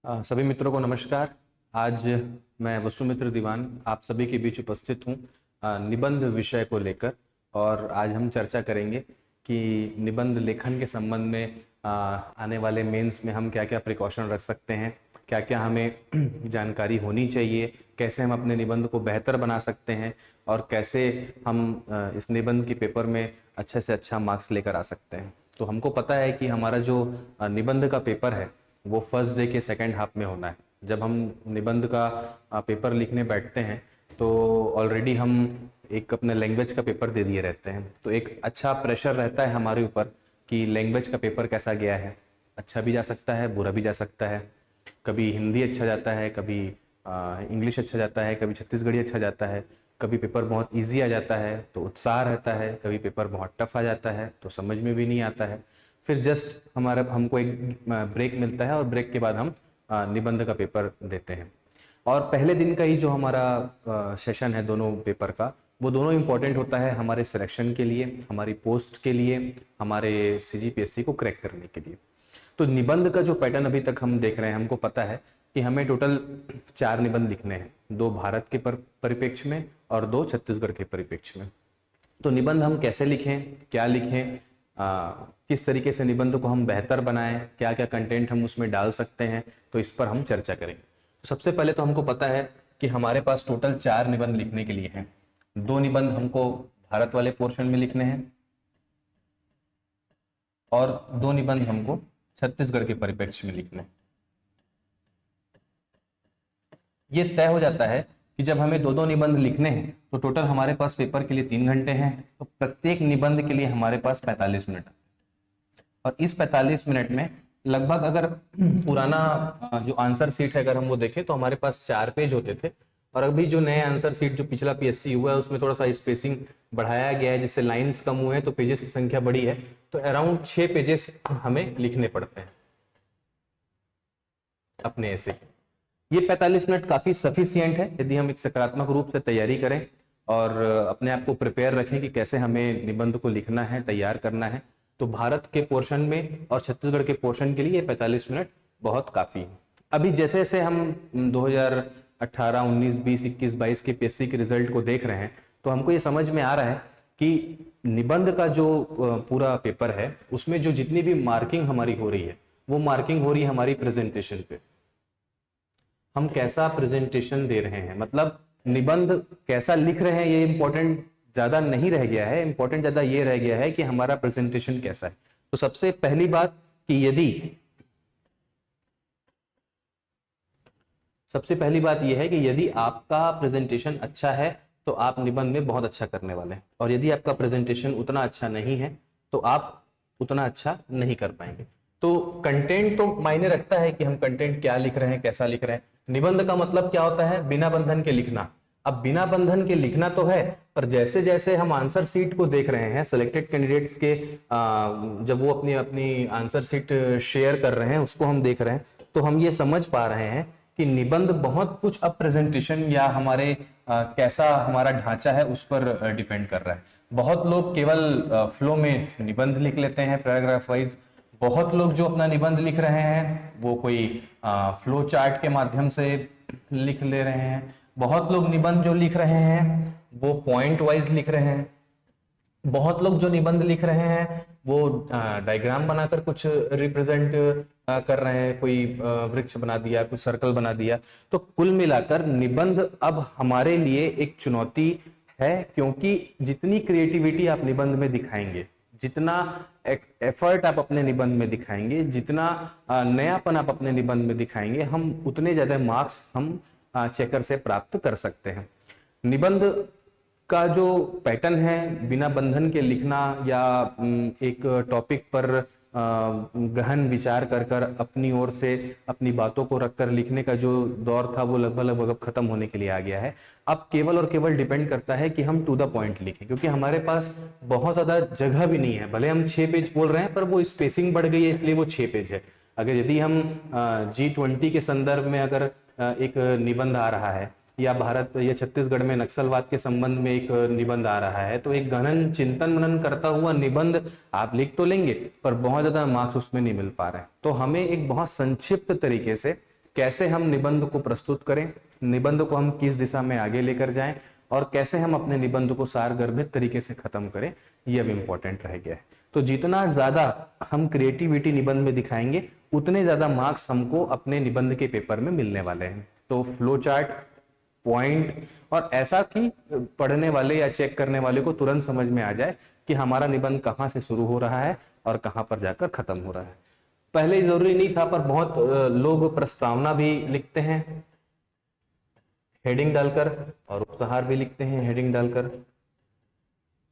सभी मित्रों को नमस्कार। आज मैं वसुमित्र दीवान आप सभी के बीच उपस्थित हूँ निबंध विषय को लेकर। और आज हम चर्चा करेंगे कि निबंध लेखन के संबंध में आने वाले मेंस में हम क्या क्या प्रिकॉशन रख सकते हैं, क्या क्या हमें जानकारी होनी चाहिए, कैसे हम अपने निबंध को बेहतर बना सकते हैं और कैसे हम इस निबंध के पेपर में अच्छे से अच्छा मार्क्स लेकर आ सकते हैं। तो हमको पता है कि हमारा जो निबंध का पेपर है वो फर्स्ट डे के सेकंड हाफ में होना है। जब हम निबंध का पेपर लिखने बैठते हैं तो ऑलरेडी हम एक अपने लैंग्वेज का पेपर दे दिए रहते हैं, तो एक अच्छा प्रेशर रहता है हमारे ऊपर कि लैंग्वेज का पेपर कैसा गया है। अच्छा भी जा सकता है, बुरा भी जा सकता है। कभी हिंदी अच्छा जाता है, कभी इंग्लिश अच्छा जाता है, कभी छत्तीसगढ़ी अच्छा जाता है, कभी पेपर बहुत इजी आ जाता है तो उत्साह रहता है, कभी पेपर बहुत टफ आ जाता है तो समझ में भी नहीं आता है। फिर जस्ट हमको एक ब्रेक मिलता है और ब्रेक के बाद हम निबंध का पेपर देते हैं। और पहले दिन का ही जो हमारा सेशन है दोनों पेपर का, वो दोनों इम्पॉर्टेंट होता है हमारे सिलेक्शन के लिए, हमारी पोस्ट के लिए, हमारे सीजीपीएससी को क्रैक करने के लिए। तो निबंध का जो पैटर्न अभी तक हम देख रहे हैं, हमको पता है कि हमें टोटल 4 निबंध लिखने हैं, 2 भारत के परिप्रेक्ष्य में और 2 छत्तीसगढ़ के परिप्रेक्ष्य में। तो निबंध हम कैसे लिखें, क्या लिखें, किस तरीके से निबंध को हम बेहतर बनाएं, क्या क्या कंटेंट हम उसमें डाल सकते हैं, तो इस पर हम चर्चा करेंगे। तो सबसे पहले तो हमको पता है कि हमारे पास टोटल 4 निबंध लिखने के लिए हैं। 2 निबंध हमको भारत वाले पोर्शन में लिखने हैं और 2 निबंध हमको छत्तीसगढ़ के परिप्रेक्ष्य में लिखने हैं। ये तय हो जाता है कि जब हमें 2-2 निबंध लिखने हैं तो टोटल हमारे पास पेपर के लिए 3 घंटे हैं, तो प्रत्येक निबंध के लिए हमारे पास 45 मिनट। और इस 45 मिनट में लगभग अगर पुराना जो आंसर सीट है अगर हम वो देखें तो हमारे पास 4 पेज होते थे, और अभी जो नए आंसर सीट जो पिछला पीएससी हुआ है उसमें थोड़ा सा स्पेसिंग बढ़ाया गया है, जिससे लाइंस कम हुए हैं तो पेजेस की संख्या बढ़ी है। तो अराउंड 6 पेजेस हमें लिखने पड़ते हैं अपने ऐसे। ये 45 मिनट काफी सफिशियंट है यदि हम एक सकारात्मक रूप से तैयारी करें और अपने आप को प्रिपेयर रखें कि कैसे हमें निबंध को लिखना है, तैयार करना है। तो भारत के पोर्शन में और छत्तीसगढ़ के पोर्शन के लिए 45 मिनट बहुत काफी है। अभी जैसे जैसे हम 2018, 19, 20, 21, 22 के पीएससी के रिजल्ट को देख रहे हैं तो हमको ये समझ में आ रहा है कि निबंध का जो पूरा पेपर है उसमें जो जितनी भी मार्किंग हमारी हो रही है वो मार्किंग हो रही है हमारी प्रेजेंटेशन पे। हम कैसा प्रेजेंटेशन दे रहे हैं, मतलब निबंध कैसा लिख रहे हैं, ये इंपॉर्टेंट ज्यादा नहीं रह गया है। इंपॉर्टेंट ज्यादा ये रह गया है कि हमारा प्रेजेंटेशन कैसा है। तो सबसे पहली बात कि यदि आपका प्रेजेंटेशन अच्छा है तो आप निबंध में बहुत अच्छा करने वाले हैं, और यदि आपका प्रेजेंटेशन उतना अच्छा नहीं है तो आप उतना अच्छा नहीं कर पाएंगे। तो कंटेंट तो मायने रखता है कि हम कंटेंट क्या लिख रहे हैं, कैसा लिख रहे हैं। निबंध का मतलब क्या होता है? बिना बंधन के लिखना। अब बिना बंधन के लिखना तो है, पर जैसे जैसे हम आंसर सीट को देख रहे हैं सिलेक्टेड कैंडिडेट्स के, जब वो अपनी अपनी आंसर सीट शेयर कर रहे हैं उसको हम देख रहे हैं, तो हम ये समझ पा रहे हैं कि निबंध बहुत कुछ अब प्रेजेंटेशन या हमारे कैसा हमारा ढांचा है उस पर डिपेंड कर रहा है। बहुत लोग केवल फ्लो में निबंध लिख लेते हैं पैराग्राफ वाइज। बहुत लोग जो अपना निबंध लिख रहे हैं वो कोई फ्लो चार्ट के माध्यम से लिख ले रहे हैं। बहुत लोग निबंध जो लिख रहे हैं वो पॉइंट वाइज लिख रहे हैं। बहुत लोग जो निबंध लिख रहे हैं वो डायग्राम बनाकर कुछ रिप्रेजेंट कर रहे हैं, कोई वृक्ष बना दिया, कुछ सर्कल बना दिया। तो कुल मिलाकर निबंध अब हमारे लिए एक चुनौती है, क्योंकि जितनी क्रिएटिविटी आप निबंध में दिखाएंगे, जितना एफर्ट आप अपने निबंध में दिखाएंगे, जितना नयापन आप अपने निबंध में दिखाएंगे, हम उतने ज्यादा मार्क्स हम चेकर से प्राप्त कर सकते हैं। निबंध का जो पैटर्न है बिना बंधन के लिखना या एक टॉपिक पर गहन विचार कर कर अपनी ओर से अपनी बातों को रखकर लिखने का जो दौर था वो लगभग अब खत्म होने के लिए आ गया है। अब केवल और केवल डिपेंड करता है कि हम टू द पॉइंट लिखें, क्योंकि हमारे पास बहुत ज्यादा जगह भी नहीं है। भले हम 6 पेज बोल रहे हैं पर वो स्पेसिंग बढ़ गई है इसलिए वो 6 पेज है। अगर यदि हम G20 के संदर्भ में अगर एक निबंध आ रहा है या भारत या छत्तीसगढ़ में नक्सलवाद के संबंध में एक निबंध आ रहा है, तो एक गहन चिंतन मनन करता हुआ निबंध आप लिख तो लेंगे पर बहुत ज्यादा मार्क्स उसमें नहीं मिल पा रहे हैं। तो हमें एक बहुत संक्षिप्त तरीके से कैसे हम निबंध को प्रस्तुत करें, निबंध को हम किस दिशा में आगे लेकर जाएं और कैसे हम अपने निबंध को सारगर्भित तरीके से खत्म करें, ये अब इम्पोर्टेंट रह गया है। तो जितना ज्यादा हम क्रिएटिविटी निबंध में दिखाएंगे उतने ज्यादा मार्क्स हमको अपने निबंध के पेपर में मिलने वाले हैं। तो फ्लो चार्ट, पॉइंट, और ऐसा कि पढ़ने वाले या चेक करने वाले को तुरंत समझ में आ जाए कि हमारा निबंध कहाँ से शुरू हो रहा है और कहाँ पर जाकर खत्म हो रहा है। पहले जरूरी नहीं था, पर बहुत लोग प्रस्तावना भी लिखते हैं हेडिंग डालकर और उपसंहार भी लिखते हैं हेडिंग डालकर।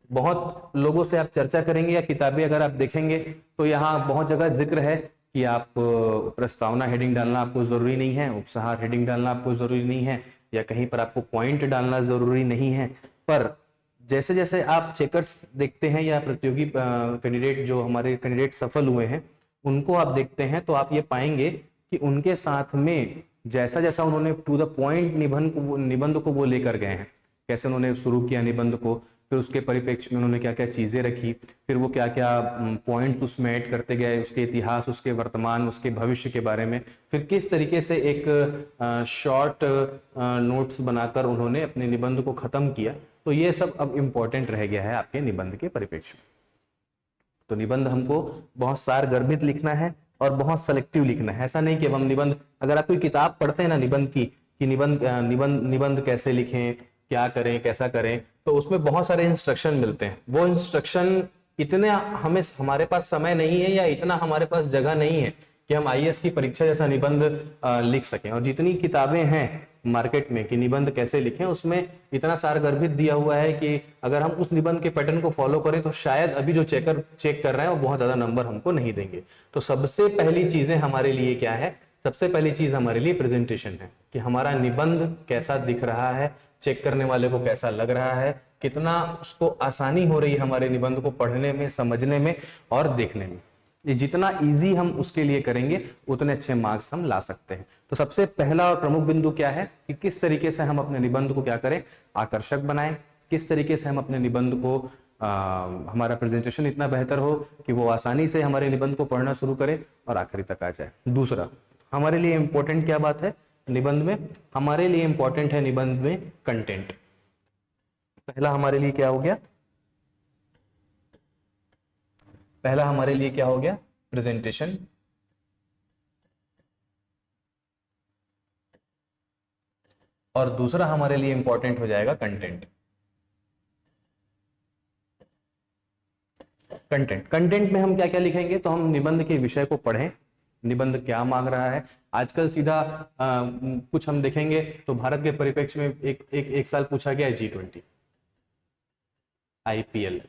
बहुत लोगों से आप चर्चा करेंगे या किताबें अगर आप देखेंगे तो यहाँ बहुत जगह जिक्र है कि आप प्रस्तावना हेडिंग डालना आपको जरूरी नहीं है, उपसंहार हेडिंग डालना आपको जरूरी नहीं है, या कहीं पर आपको पॉइंट डालना जरूरी नहीं है। पर जैसे जैसे आप चेकर्स देखते हैं या प्रतियोगी कैंडिडेट जो हमारे कैंडिडेट सफल हुए हैं उनको आप देखते हैं तो आप ये पाएंगे कि उनके साथ में जैसा जैसा उन्होंने टू द पॉइंट निबंध को वो लेकर गए हैं, कैसे उन्होंने शुरू किया निबंध को, फिर उसके परिप्रेक्ष्य में उन्होंने क्या क्या चीजें रखी, फिर वो क्या क्या पॉइंट्स उसमें ऐड करते गए, उसके इतिहास, उसके वर्तमान, उसके भविष्य के बारे में, फिर किस तरीके से एक शॉर्ट नोट्स बनाकर उन्होंने अपने निबंध को खत्म किया। तो ये सब अब इम्पोर्टेंट रह गया है आपके निबंध के परिप्रेक्ष्य में। तो निबंध हमको बहुत सारगर्भित लिखना है और बहुत सेलेक्टिव लिखना है। ऐसा नहीं कि अब हम निबंध, अगर आप कोई किताब पढ़ते हैं ना निबंध की कि निबंध कैसे लिखें, क्या करें, कैसा करें, तो उसमें बहुत सारे इंस्ट्रक्शन मिलते हैं। वो इंस्ट्रक्शन इतने हमारे पास समय नहीं है या इतना हमारे पास जगह नहीं है कि हम आईएएस की परीक्षा जैसा निबंध लिख सकें। और जितनी किताबें हैं मार्केट में कि निबंध कैसे लिखें, उसमें इतना सारगर्भित दिया हुआ है कि अगर हम उस निबंध के पैटर्न को फॉलो करें तो शायद अभी जो चेक कर रहे हैं वो बहुत ज्यादा नंबर हमको नहीं देंगे। तो सबसे पहली चीजें हमारे लिए क्या है, सबसे पहली चीज हमारे लिए प्रेजेंटेशन है कि हमारा निबंध कैसा दिख रहा है, चेक करने वाले को कैसा लग रहा है, कितना उसको आसानी हो रही है हमारे निबंध को पढ़ने में, समझने में और देखने में। ये जितना इजी हम उसके लिए करेंगे उतने अच्छे मार्क्स हम ला सकते हैं। तो सबसे पहला और प्रमुख बिंदु क्या है कि किस तरीके से हम अपने निबंध को क्या करें, आकर्षक बनाएं, किस तरीके से हम अपने निबंध को हमारा प्रेजेंटेशन इतना बेहतर हो कि वो आसानी से हमारे निबंध को पढ़ना शुरू करे और आखिरी तक आ जाए। दूसरा हमारे लिए इंपॉर्टेंट क्या बात है निबंध में, हमारे लिए इंपॉर्टेंट है निबंध में कंटेंट। पहला हमारे लिए क्या हो गया, पहला हमारे लिए क्या हो गया, प्रेजेंटेशन। और दूसरा हमारे लिए इंपॉर्टेंट हो जाएगा कंटेंट। कंटेंट में हम क्या क्या लिखेंगे, तो हम निबंध के विषय को पढ़ें, निबंध क्या मांग रहा है। आजकल सीधा कुछ हम देखेंगे तो भारत के परिप्रेक्ष्य में एक साल पूछा गया है G20, IPL,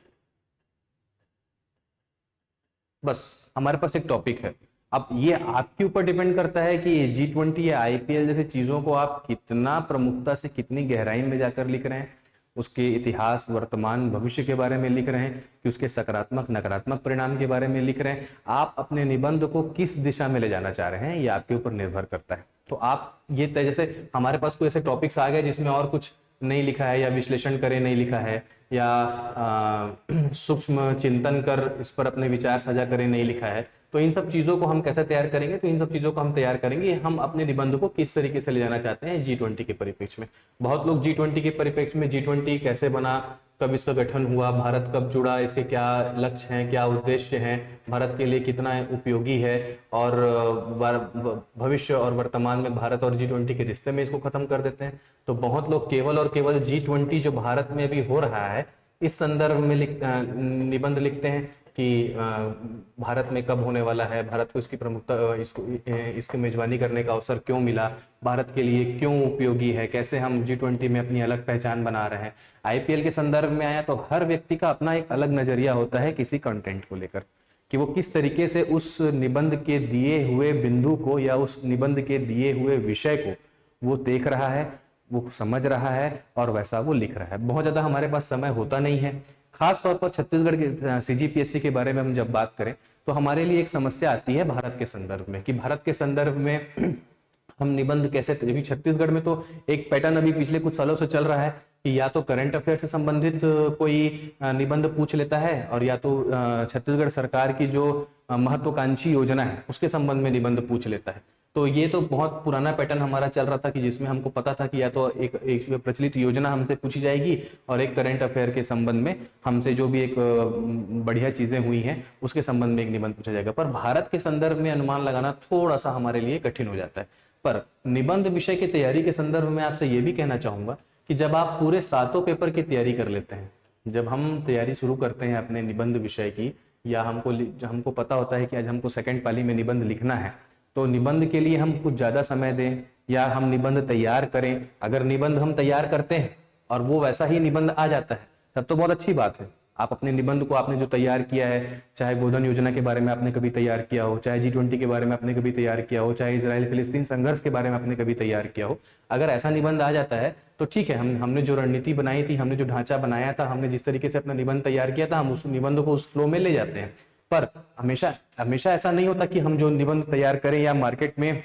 बस हमारे पास एक टॉपिक है। अब ये आपके ऊपर डिपेंड करता है कि G20 या IPL जैसी चीजों को आप कितना प्रमुखता से, कितनी गहराई में जाकर लिख रहे हैं, उसके इतिहास, वर्तमान, भविष्य के बारे में लिख रहे हैं कि उसके सकारात्मक नकारात्मक परिणाम के बारे में लिख रहे हैं। आप अपने निबंध को किस दिशा में ले जाना चाह रहे हैं ये आपके ऊपर निर्भर करता है। तो आप ये जैसे हमारे पास कोई ऐसे टॉपिक्स आ गए जिसमें और कुछ नहीं लिखा है, या विश्लेषण करे नहीं लिखा है, या सूक्ष्म चिंतन कर इस पर अपने विचार साझा करें नहीं लिखा है, तो इन सब चीजों को हम कैसे तैयार करेंगे, तो इन सब चीजों को हम तैयार करेंगे हम अपने निबंध को किस तरीके से ले जाना चाहते हैं G20 के परिप्रेक्ष्य में। बहुत लोग G20 के परिप्रेक्ष्य में G20 कैसे बना, कब इसका गठन हुआ, भारत कब जुड़ा, इसके क्या लक्ष्य हैं, क्या उद्देश्य हैं, भारत के लिए कितना उपयोगी है, और भविष्य और वर्तमान में भारत और G20 के रिश्ते में इसको खत्म कर देते हैं। तो बहुत लोग केवल और केवल G20 जो भारत में अभी हो रहा है इस संदर्भ में निबंध लिखते हैं कि भारत में कब होने वाला है, भारत को इसकी प्रमुखता, इसकी मेजबानी करने का अवसर क्यों मिला, भारत के लिए क्यों उपयोगी है, कैसे हम G20 में अपनी अलग पहचान बना रहे हैं। IPL के संदर्भ में आया तो हर व्यक्ति का अपना एक अलग नजरिया होता है किसी कंटेंट को लेकर कि वो किस तरीके से उस निबंध के दिए हुए बिंदु को या उस निबंध के दिए हुए विषय को वो देख रहा है, वो समझ रहा है और वैसा वो लिख रहा है। बहुत ज्यादा हमारे पास समय होता नहीं है। खास तौर पर छत्तीसगढ़ के CGPSC के बारे में हम जब बात करें तो हमारे लिए एक समस्या आती है भारत के संदर्भ में कि भारत के संदर्भ में हम निबंध कैसे, अभी छत्तीसगढ़ में तो एक पैटर्न अभी पिछले कुछ सालों से चल रहा है कि या तो करंट अफेयर से संबंधित कोई निबंध पूछ लेता है और या तो छत्तीसगढ़ सरकार की जो महत्वाकांक्षी योजना है उसके संबंध में निबंध पूछ लेता है। तो ये तो बहुत पुराना पैटर्न हमारा चल रहा था कि जिसमें हमको पता था कि या तो एक प्रचलित योजना हमसे पूछी जाएगी और एक करंट अफेयर के संबंध में हमसे जो भी एक बढ़िया चीजें हुई हैं उसके संबंध में एक निबंध पूछा जाएगा। पर भारत के संदर्भ में अनुमान लगाना थोड़ा सा हमारे लिए कठिन हो जाता है। पर निबंध विषय की तैयारी के संदर्भ में आपसे ये भी कहना चाहूंगा कि जब आप पूरे 7 पेपर की तैयारी कर लेते हैं, जब हम तैयारी शुरू करते हैं अपने निबंध विषय की, या हमको पता होता है कि आज हमको सेकंड पाली में निबंध लिखना है, तो निबंध के लिए हम कुछ ज्यादा समय दें या हम निबंध तैयार करें। अगर निबंध हम तैयार करते हैं और वो वैसा ही निबंध आ जाता है तब तो बहुत अच्छी बात है। आप अपने निबंध को आपने जो तैयार किया है, चाहे गोधन योजना के बारे में आपने कभी तैयार किया हो, चाहे G20 के बारे में आपने कभी तैयार किया हो, चाहे इजराइल फिलिस्तीन संघर्ष के बारे में आपने कभी तैयार किया हो, अगर ऐसा निबंध आ जाता है तो ठीक है, हमने जो रणनीति बनाई थी, हमने जो ढांचा बनाया था, हमने जिस तरीके से अपना निबंध तैयार किया था, हम उस निबंध को उस फ्लो में ले जाते हैं। पर हमेशा हमेशा ऐसा नहीं होता कि हम जो निबंध तैयार करें या मार्केट में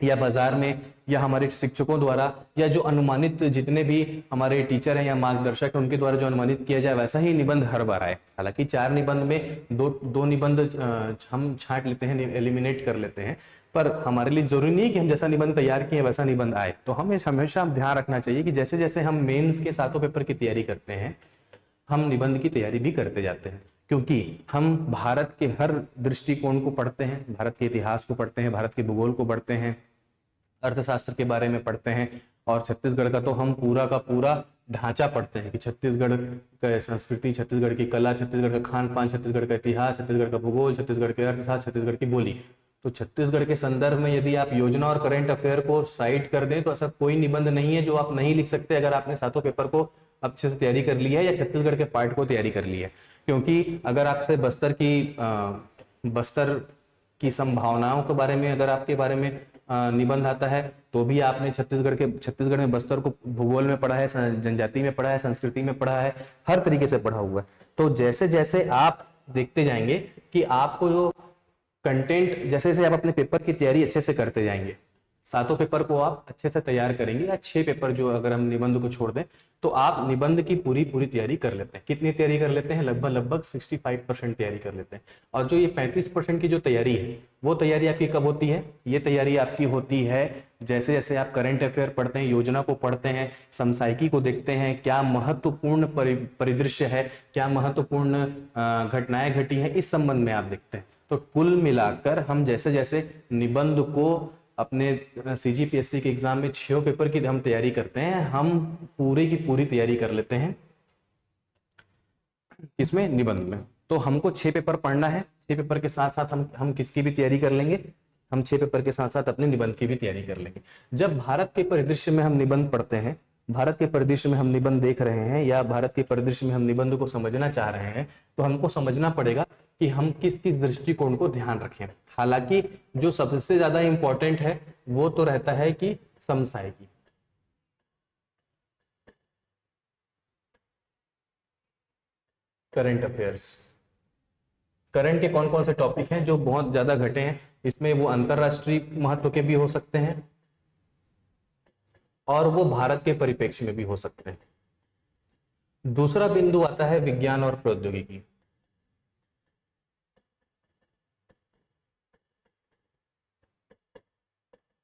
या बाजार में या हमारे शिक्षकों द्वारा या जो अनुमानित जितने भी हमारे टीचर हैं या मार्गदर्शक हैं उनके द्वारा जो अनुमानित किया जाए वैसा ही निबंध हर बार आए। हालांकि 4 निबंध में दो निबंध हम छांट लेते हैं, एलिमिनेट कर लेते हैं, पर हमारे लिए जरूरी नहीं कि हम जैसा निबंध तैयार किए वैसा निबंध आए। तो हमें हमेशा ध्यान रखना चाहिए कि जैसे जैसे हम मेंस के 7 पेपर की तैयारी करते हैं, हम निबंध की तैयारी भी करते जाते हैं, क्योंकि हम भारत के हर दृष्टिकोण को पढ़ते हैं, भारत के इतिहास को पढ़ते हैं, भारत के भूगोल को पढ़ते हैं, अर्थशास्त्र के बारे में पढ़ते हैं, और छत्तीसगढ़ का तो हम पूरा का पूरा ढांचा पढ़ते हैं कि छत्तीसगढ़ का संस्कृति, छत्तीसगढ़ की कला, छत्तीसगढ़ का खान पान, छत्तीसगढ़ का इतिहास, छत्तीसगढ़ का भूगोल, छत्तीसगढ़ के अर्थशास्त्र, छत्तीसगढ़ की बोली। तो छत्तीसगढ़ के संदर्भ में यदि आप योजना और करंट अफेयर को साइड कर दें तो ऐसा कोई निबंध नहीं है जो आप नहीं लिख सकते अगर आपने 7 पेपर को अच्छे से तैयारी कर ली है या छत्तीसगढ़ के पार्ट को तैयारी कर ली है। क्योंकि अगर आपसे बस्तर की संभावनाओं के बारे में अगर आपके बारे में निबंध आता है तो भी आपने छत्तीसगढ़ में बस्तर को भूगोल में पढ़ा है, जनजाति में पढ़ा है, संस्कृति में पढ़ा है, हर तरीके से पढ़ा हुआ है। तो जैसे जैसे आप देखते जाएंगे कि आपको जो कंटेंट, जैसे जैसे आप अपने पेपर की तैयारी अच्छे से करते जाएंगे, 7 पेपर को आप अच्छे से तैयार करेंगे, या 6 पेपर जो अगर हम निबंध को छोड़ दें तो आप निबंध की पूरी तैयारी कर लेते हैं। कितनी तैयारी कर लेते हैं? लगभग 65% तैयारी कर लेते हैं। और जो ये 35% की जो तैयारी है वो तैयारी आपकी कब होती है? ये तैयारी आपकी होती है जैसे जैसे आप करंट अफेयर पढ़ते हैं, योजना को पढ़ते हैं, समसामयिकी को देखते हैं, क्या महत्वपूर्ण परिदृश्य है, क्या महत्वपूर्ण घटनाएं घटी हैं, इस संबंध में आप देखते हैं। तो कुल मिलाकर हम जैसे जैसे निबंध को अपने CGPSC के एग्जाम में 6 पेपर की हम तैयारी करते हैं, हम पूरी की पूरी तैयारी कर लेते हैं इसमें निबंध में। तो हमको 6 पेपर पढ़ना है, 6 पेपर के साथ साथ हम किसकी भी तैयारी कर लेंगे, हम 6 पेपर के साथ साथ अपने निबंध की भी तैयारी कर लेंगे। जब भारत के परिदृश्य में हम निबंध पढ़ते हैं, भारत के परिदृश्य में हम निबंध देख रहे हैं या भारत के परिदृश्य में हम निबंध को समझना चाह रहे हैं, तो हमको समझना पड़ेगा कि हम किस किस दृष्टिकोण को ध्यान रखें। हालांकि जो सबसे ज्यादा इंपॉर्टेंट है वो तो रहता है कि समसामयिकी, करंट अफेयर्स। करंट के कौन कौन से टॉपिक हैं जो बहुत ज्यादा घटे हैं, इसमें वो अंतरराष्ट्रीय महत्व के भी हो सकते हैं और वो भारत के परिप्रेक्ष्य में भी हो सकते हैं। दूसरा बिंदु आता है विज्ञान और प्रौद्योगिकी।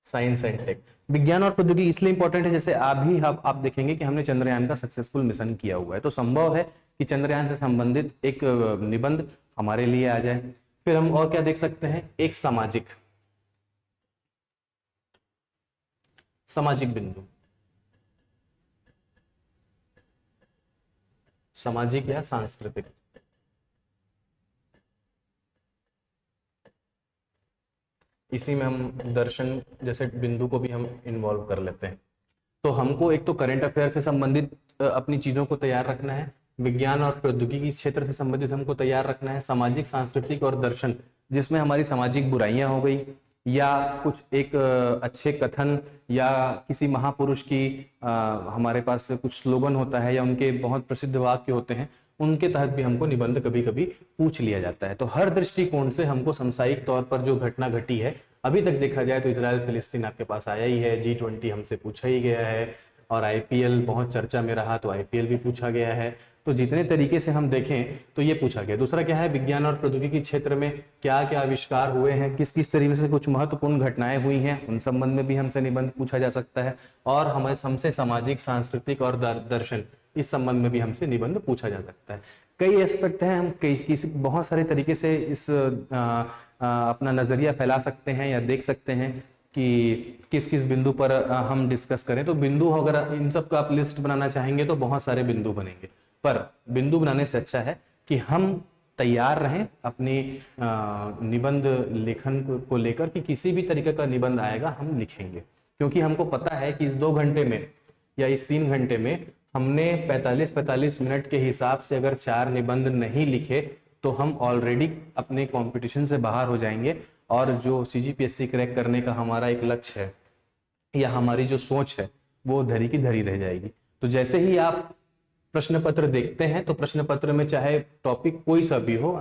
Science and tech. विज्ञान और प्रौद्योगिकी इसलिए इंपॉर्टेंट है, जैसे आप देखेंगे कि हमने चंद्रयान का सक्सेसफुल मिशन किया हुआ है, तो संभव है कि चंद्रयान से संबंधित एक निबंध हमारे लिए आ जाए। फिर हम और क्या देख सकते हैं, एक सामाजिक बिंदु, सामाजिक या सांस्कृतिक। इसी में हम दर्शन जैसे बिंदु को भी हम इन्वॉल्व कर लेते हैं। तो हमको एक तो करंट अफेयर से संबंधित अपनी चीजों को तैयार रखना है, विज्ञान और प्रौद्योगिकी क्षेत्र से संबंधित हमको तैयार रखना है, सामाजिक, सांस्कृतिक और दर्शन, जिसमें हमारी सामाजिक बुराइयां हो गई या कुछ एक अच्छे कथन या किसी महापुरुष की हमारे पास कुछ स्लोगन होता है या उनके बहुत प्रसिद्ध वाक्य होते हैं, उनके तहत भी हमको निबंध कभी कभी पूछ लिया जाता है। तो हर दृष्टिकोण से हमको समसामयिक तौर पर जो घटना घटी है, अभी तक देखा जाए तो इजराइल फिलिस्तीन आपके पास आया ही है, G20 हमसे पूछा ही गया है, और IPL बहुत चर्चा में रहा तो IPL भी पूछा गया है, तो जितने तरीके से हम देखें तो ये पूछा गया। दूसरा क्या है, विज्ञान और प्रौद्योगिकी क्षेत्र में क्या क्या आविष्कार हुए हैं, किस किस तरीके से कुछ महत्वपूर्ण घटनाएं हुई हैं, उन संबंध में भी हमसे निबंध पूछा जा सकता है। और हमसे सामाजिक, सांस्कृतिक और दर्शन, इस संबंध में भी हमसे निबंध पूछा जा सकता है। कई एस्पेक्ट हैं, हम किसी बहुत सारे तरीके से इस अपना नजरिया फैला सकते हैं या देख सकते हैं कि किस किस बिंदु पर हम डिस्कस करें। तो बिंदु अगर इन सब का आप लिस्ट बनाना चाहेंगे तो बहुत सारे बिंदु बनेंगे, पर बिंदु बनाने से अच्छा है कि हम तैयार रहें अपनी निबंध लेखन को लेकर, कि किसी भी तरीके का निबंध आएगा हम लिखेंगे। क्योंकि हमको पता है कि इस 2 घंटे में या इस 3 घंटे में हमने 45 मिनट के हिसाब से अगर 4 निबंध नहीं लिखे तो हम ऑलरेडी अपने कंपटीशन से बाहर हो जाएंगे, और जो सीजीपीएससी क्रैक करने का हमारा एक लक्ष्य है या हमारी जो सोच है वो धरी की धरी रह जाएगी। तो जैसे ही आप प्रश्न पत्र देखते हैं तो प्रश्न पत्र में चाहे टॉपिक कोई सा भी हो,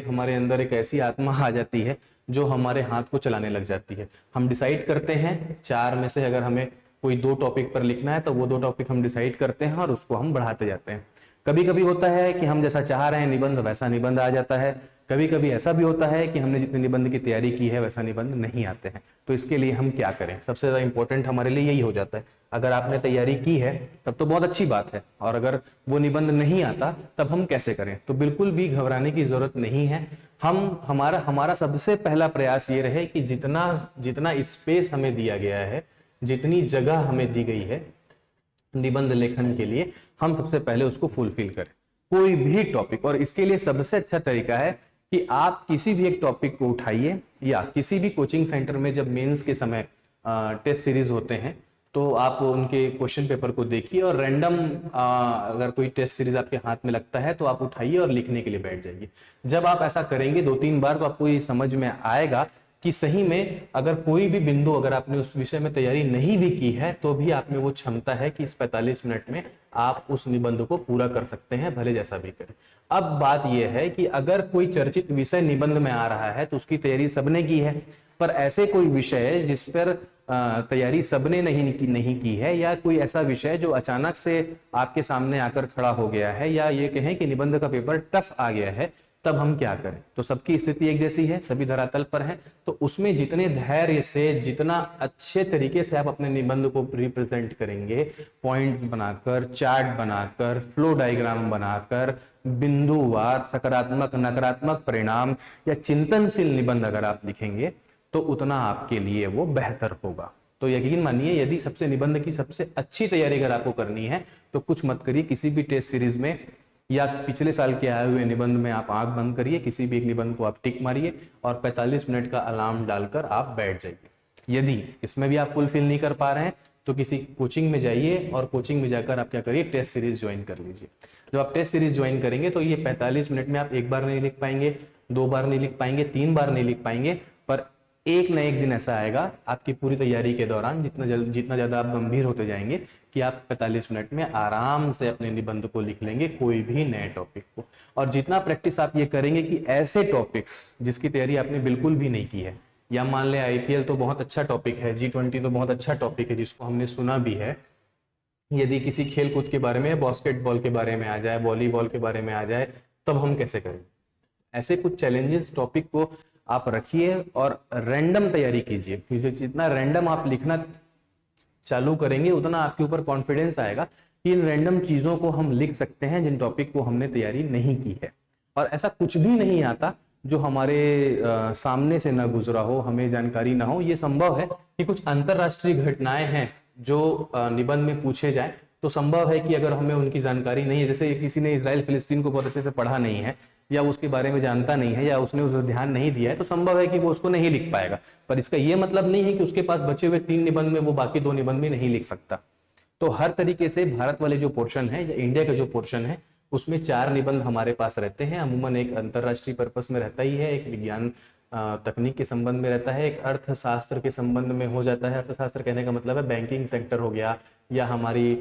हमारे अंदर एक ऐसी आत्मा आ जाती है जो हमारे हाथ को चलाने लग जाती है। हम डिसाइड करते हैं 4 में से अगर हमें कोई 2 टॉपिक पर लिखना है तो वो 2 टॉपिक हम डिसाइड करते हैं और उसको हम बढ़ाते जाते हैं। कभी कभी होता है कि हम जैसा चाह रहे हैं निबंध वैसा निबंध आ जाता है, कभी कभी ऐसा भी होता है कि हमने जितने निबंध की तैयारी की है वैसा निबंध नहीं आते हैं। तो इसके लिए हम क्या करें, सबसे ज्यादा इंपॉर्टेंट हमारे लिए यही हो जाता है। अगर आपने तैयारी की है तब तो बहुत अच्छी बात है, और अगर वो निबंध नहीं आता तब हम कैसे करें। तो बिल्कुल भी घबराने की जरूरत नहीं है। हमारा सबसे पहला प्रयास ये रहे कि जितना स्पेस हमें दिया गया है, जितनी जगह हमें दी गई है निबंध लेखन के लिए, हम सबसे पहले उसको फुलफिल करें, कोई भी टॉपिक। और इसके लिए सबसे अच्छा तरीका है कि आप किसी भी एक टॉपिक को उठाइए, या किसी भी कोचिंग सेंटर में जब मेंस के समय टेस्ट सीरीज होते हैं तो आप उनके क्वेश्चन पेपर को देखिए, और रैंडम अगर कोई टेस्ट सीरीज आपके हाथ में लगता है तो आप उठाइए और लिखने के लिए बैठ जाइए। जब आप ऐसा करेंगे 2-3 बार तो आपको ये समझ में आएगा कि सही में अगर कोई भी बिंदु, अगर आपने उस विषय में तैयारी नहीं भी की है तो भी आप में वो क्षमता है कि इस 45 मिनट में आप उस निबंध को पूरा कर सकते हैं, भले जैसा भी करें। अब बात यह है कि अगर कोई चर्चित विषय निबंध में आ रहा है तो उसकी तैयारी सबने की है, पर ऐसे कोई विषय जिस पर तैयारी सबने नहीं की है, या कोई ऐसा विषय जो अचानक से आपके सामने आकर खड़ा हो गया है, या ये कहें कि निबंध का पेपर टफ आ गया है, तब हम क्या करें। तो सबकी स्थिति एक जैसी है, सभी धरातल पर हैं, तो उसमें जितने धैर्य से, जितना अच्छे तरीके से आप अपने निबंध को रिप्रेजेंट करेंगे, पॉइंट्स बनाकर, चार्ट बनाकर, फ्लो डायग्राम बनाकर, बिंदुवार सकारात्मक नकारात्मक परिणाम या चिंतनशील निबंध अगर आप लिखेंगे तो उतना आपके लिए वो बेहतर होगा। तो यकीन मानिए, यदि सबसे निबंध की सबसे अच्छी तैयारी अगर आपको करनी है तो कुछ मत करिए, किसी भी टेस्ट सीरीज में या पिछले साल के आए हुए निबंध में आप आंख बंद करिए, किसी भी एक निबंध को आप टिक मारिए और 45 मिनट का अलार्म डालकर आप बैठ जाइए। यदि इसमें भी आप फुलफिल नहीं कर पा रहे हैं तो किसी कोचिंग में जाइए, और कोचिंग में जाकर आप क्या करिए, टेस्ट सीरीज ज्वाइन कर लीजिए। जब आप टेस्ट सीरीज ज्वाइन करेंगे तो ये 45 मिनट में आप 1 बार नहीं लिख पाएंगे, 2 बार नहीं लिख पाएंगे, 3 बार नहीं लिख पाएंगे, पर एक न एक दिन ऐसा आएगा आपकी पूरी तैयारी के दौरान, जितना ज्यादा आप गंभीर होते जाएंगे, कि आप 45 मिनट में आराम से अपने निबंध को लिख लेंगे, कोई भी नए टॉपिक को। और जितना प्रैक्टिस आप ये करेंगे कि ऐसे टॉपिक्स जिसकी तैयारी आपने बिल्कुल भी नहीं की है, या मान ले आईपीएल तो बहुत अच्छा टॉपिक है, G20 तो बहुत अच्छा टॉपिक है जिसको हमने सुना भी है, यदि किसी खेल कूद के बारे में, बास्केटबॉल के बारे में आ जाए, वॉलीबॉल के बारे में आ जाए, तब हम कैसे करें। ऐसे कुछ चैलेंजेस टॉपिक को आप रखिए और रैंडम तैयारी कीजिए। जितना रैंडम आप लिखना चालू करेंगे उतना आपके ऊपर कॉन्फिडेंस आएगा कि इन रैंडम चीजों को हम लिख सकते हैं जिन टॉपिक को हमने तैयारी नहीं की है। और ऐसा कुछ भी नहीं आता जो हमारे सामने से ना गुजरा हो, हमें जानकारी ना हो। ये संभव है कि कुछ अंतरराष्ट्रीय घटनाएं हैं जो निबंध में पूछे जाए, तो संभव है कि अगर हमें उनकी जानकारी नहीं है, जैसे किसी ने इजराइल फिलिस्तीन को बहुत अच्छे से पढ़ा नहीं है, या उसके बारे में जानता नहीं है, या उसने उस पर ध्यान नहीं दिया है, तो संभव है कि वो उसको नहीं लिख पाएगा। पर इसका ये मतलब नहीं है कि उसके पास बचे हुए 3 निबंध में वो बाकी 2 निबंध में नहीं लिख सकता। तो हर तरीके से भारत वाले जो पोर्शन है या इंडिया का जो पोर्शन है उसमें 4 निबंध हमारे पास रहते हैं। अमूमन एक अंतरराष्ट्रीय पर्पस में रहता ही है, एक विज्ञान तकनीक के संबंध में रहता है, एक अर्थशास्त्र के संबंध में हो जाता है। अर्थशास्त्र कहने का मतलब है बैंकिंग सेक्टर हो गया, या हमारी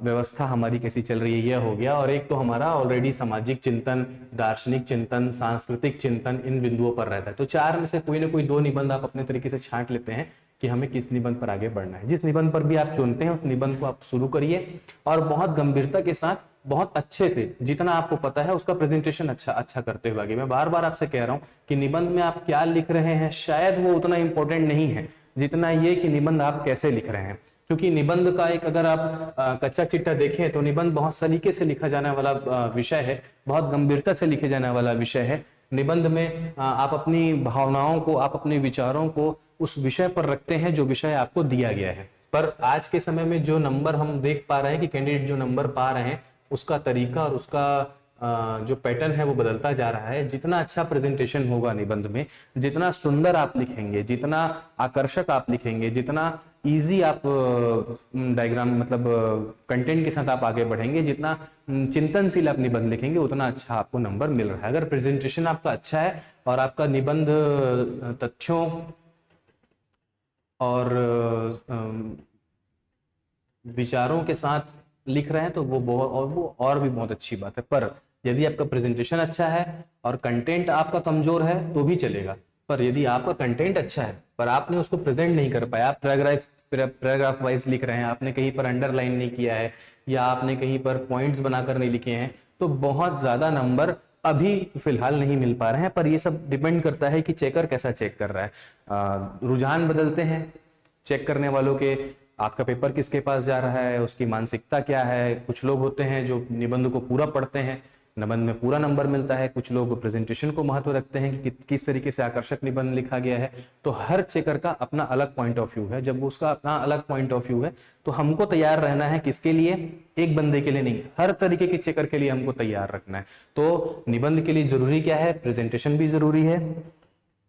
व्यवस्था हमारी कैसी चल रही है यह हो गया, और एक तो हमारा ऑलरेडी सामाजिक चिंतन, दार्शनिक चिंतन, सांस्कृतिक चिंतन, इन बिंदुओं पर रहता है। तो 4 में से कोई ना कोई 2 निबंध आप अपने तरीके से छांट लेते हैं कि हमें किस निबंध पर आगे बढ़ना है। जिस निबंध पर भी आप चुनते हैं उस निबंध को आप शुरू करिए और बहुत गंभीरता के साथ बहुत अच्छे से जितना आपको पता है उसका प्रेजेंटेशन अच्छा करते हुए आगे। मैं बार बार आपसे कह रहा हूँ कि निबंध में आप क्या लिख रहे हैं शायद वो उतना इंपॉर्टेंट नहीं है जितना ये कि निबंध आप कैसे लिख रहे हैं। क्योंकि निबंध का एक अगर आप कच्चा चिट्ठा देखें तो निबंध बहुत सलीके से लिखा जाने वाला विषय है, बहुत गंभीरता से लिखे जाने वाला विषय है। निबंध में आप अपनी भावनाओं को, आप अपने विचारों को उस विषय पर रखते हैं जो विषय आपको दिया गया है। पर आज के समय में जो नंबर हम देख पा रहे हैं कि कैंडिडेट जो नंबर पा रहे हैं उसका तरीका और उसका जो पैटर्न है वो बदलता जा रहा है। जितना अच्छा प्रेजेंटेशन होगा निबंध में, जितना सुंदर आप लिखेंगे, जितना आकर्षक आप लिखेंगे, जितना इजी आप डायग्राम मतलब कंटेंट के साथ आप आगे बढ़ेंगे, जितना चिंतनशील आप निबंध लिखेंगे, उतना अच्छा आपको नंबर मिल रहा है। अगर प्रेजेंटेशन आपका अच्छा है और आपका निबंध तथ्यों और विचारों के साथ लिख रहे हैं तो वो और भी बहुत अच्छी बात है। पर यदि आपका प्रेजेंटेशन अच्छा है और कंटेंट आपका कमजोर है तो भी चलेगा। पर यदि आपका कंटेंट अच्छा है पर आपने उसको प्रेजेंट नहीं कर पाया, आप पैराग्राफ वाइज लिख रहे हैं, आपने कहीं पर अंडरलाइन नहीं किया है या आपने कहीं पर पॉइंट्स बनाकर नहीं लिखे हैं, तो बहुत ज्यादा नंबर अभी फिलहाल नहीं मिल पा रहे हैं। पर ये सब डिपेंड करता है कि चेकर कैसा चेक कर रहा है। रुझान बदलते हैं चेक करने वालों के, आपका पेपर किसके पास जा रहा है, उसकी मानसिकता क्या है। कुछ लोग होते हैं जो निबंध को पूरा पढ़ते हैं, निबंध में पूरा नंबर मिलता है। कुछ लोग प्रेजेंटेशन को महत्व रखते हैं कि किस तरीके से आकर्षक निबंध लिखा गया है। तो हर चेकर का अपना अलग पॉइंट ऑफ व्यू है। जब उसका अपना अलग पॉइंट ऑफ व्यू है तो हमको तैयार रहना है किसके लिए, एक बंदे के लिए नहीं, हर तरीके के चेकर के लिए हमको तैयार रखना है। तो निबंध के लिए जरूरी क्या है, प्रेजेंटेशन भी जरूरी है,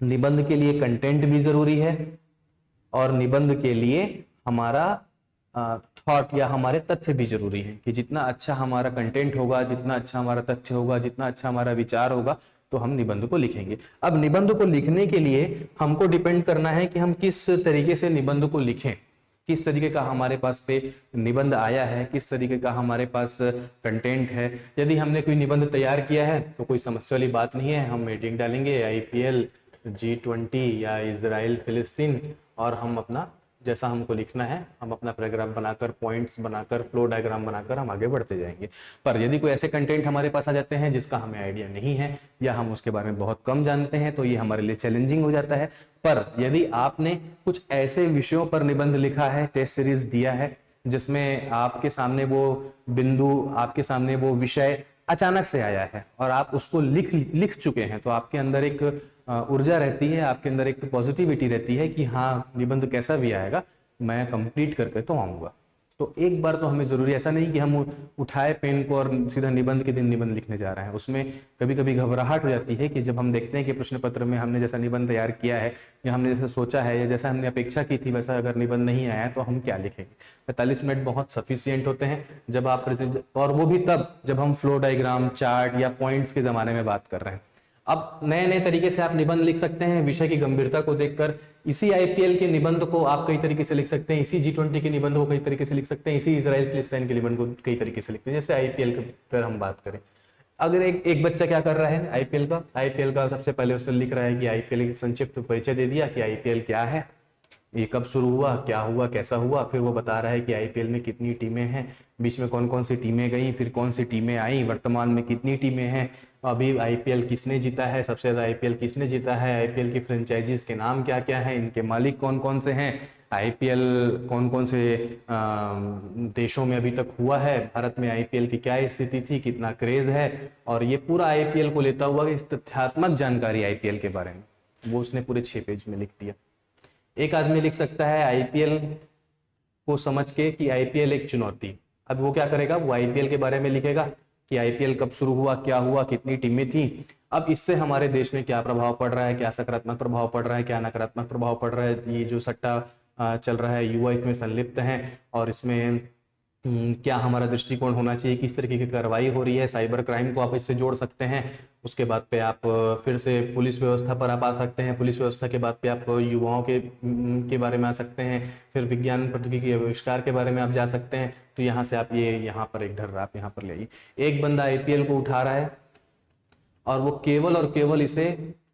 निबंध के लिए कंटेंट भी जरूरी है, और निबंध के लिए हमारा थॉट या हमारे तथ्य भी जरूरी है। कि जितना अच्छा हमारा कंटेंट होगा, जितना अच्छा हमारा तथ्य होगा, जितना अच्छा हमारा विचार होगा, तो हम निबंध को लिखेंगे। अब निबंध को लिखने के लिए हमको डिपेंड करना है कि हम किस तरीके से निबंध को लिखें, किस तरीके का हमारे पास पे निबंध आया है, किस तरीके का हमारे पास कंटेंट है। यदि हमने कोई निबंध तैयार किया है तो कोई समस्या वाली बात नहीं है, हम हेडिंग डालेंगे IPL, G20 या इजराइल फिलिस्तीन, और हम अपना जैसा हमको लिखना है हम अपना पैराग्राफ बनाकर, पॉइंट्स बनाकर, फ्लो डायग्राम बनाकर हम आगे बढ़ते जाएंगे। पर यदि कोई ऐसे कंटेंट हमारे पास आ जाते हैं जिसका हमें आइडिया नहीं है या हम उसके बारे में बहुत कम जानते हैं तो ये हमारे लिए चैलेंजिंग हो जाता है। पर यदि आपने कुछ ऐसे विषयों पर निबंध लिखा है, टेस्ट सीरीज दिया है जिसमें आपके सामने वो बिंदु, आपके सामने वो विषय अचानक से आया है और आप उसको लिख चुके हैं, तो आपके अंदर एक ऊर्जा रहती है, आपके अंदर एक पॉजिटिविटी रहती है कि हाँ निबंध कैसा भी आएगा मैं कंप्लीट करके तो आऊंगा। तो एक बार तो हमें जरूरी, ऐसा नहीं कि हम उठाए पेन को और सीधा निबंध के दिन निबंध लिखने जा रहे हैं। उसमें कभी कभी घबराहट हो जाती है कि जब हम देखते हैं कि प्रश्न पत्र में हमने जैसा निबंध तैयार किया है या हमने जैसा सोचा है या जैसा हमने अपेक्षा की थी वैसा अगर निबंध नहीं आया तो हम क्या लिखेंगे। 45 मिनट बहुत सफिशियंट होते हैं जब आप और वो भी तब जब हम फ्लो डायग्राम, चार्ट या पॉइंट्स के जमाने में बात कर रहे हैं। अब नए नए तरीके से आप निबंध लिख सकते हैं विषय की गंभीरता को देखकर। इसी IPL के निबंध को आप कई तरीके से लिख सकते हैं, इसी G20 के निबंध को कई तरीके से लिख सकते हैं, इसी इजराइल फिलिस्तीन के निबंध को कई तरीके से लिखते हैं। जैसे IPL की पर हम बात करें, अगर एक बच्चा क्या कर रहा है IPL का सबसे पहले उसने लिख रहा है कि IPL की संक्षिप्त परिचय दे दिया कि IPL क्या है, ये कब शुरू हुआ, क्या हुआ, कैसा हुआ। फिर वो बता रहा है कि IPL में कितनी टीमें हैं, बीच में कौन कौन सी टीमें गई, फिर कौन सी टीमें आई, वर्तमान में कितनी टीमें हैं, अभी IPL किसने जीता है, सबसे ज्यादा IPL किसने जीता है, IPL की फ्रेंचाइजीज के नाम क्या क्या है, इनके मालिक कौन कौन से हैं, IPL कौन कौन से देशों में अभी तक हुआ है, भारत में IPL की क्या स्थिति थी, कितना क्रेज है। और ये पूरा IPL को लेता हुआ तथ्यात्मक जानकारी IPL के बारे में वो उसने पूरे 6 पेज में लिख दिया। एक आदमी लिख सकता है IPL को समझ के कि IPL एक चुनौती। अब वो क्या करेगा, वो IPL के बारे में लिखेगा कि IPL कब शुरू हुआ, क्या हुआ, कितनी टीमें थी, अब इससे हमारे देश में क्या प्रभाव पड़ रहा है, क्या सकारात्मक प्रभाव पड़ रहा है, क्या नकारात्मक प्रभाव पड़ रहा है, ये जो सट्टा चल रहा है युवा इसमें संलिप्त हैं और इसमें क्या हमारा दृष्टिकोण होना चाहिए, किस तरीके की कार्रवाई हो रही है, साइबर क्राइम को आप इससे जोड़ सकते हैं। उसके बाद पे आप फिर से पुलिस व्यवस्था पर आप आ सकते हैं, पुलिस व्यवस्था के बाद पे आप युवाओं के बारे में आ सकते हैं, फिर विज्ञान प्रौद्योगिकी आविष्कार के बारे में आप जा सकते हैं। तो यहाँ से आप ये यहाँ पर एक ढर्रा आप यहाँ पर ले आइए। एक बंदा IPL को उठा रहा है और वो केवल और केवल इसे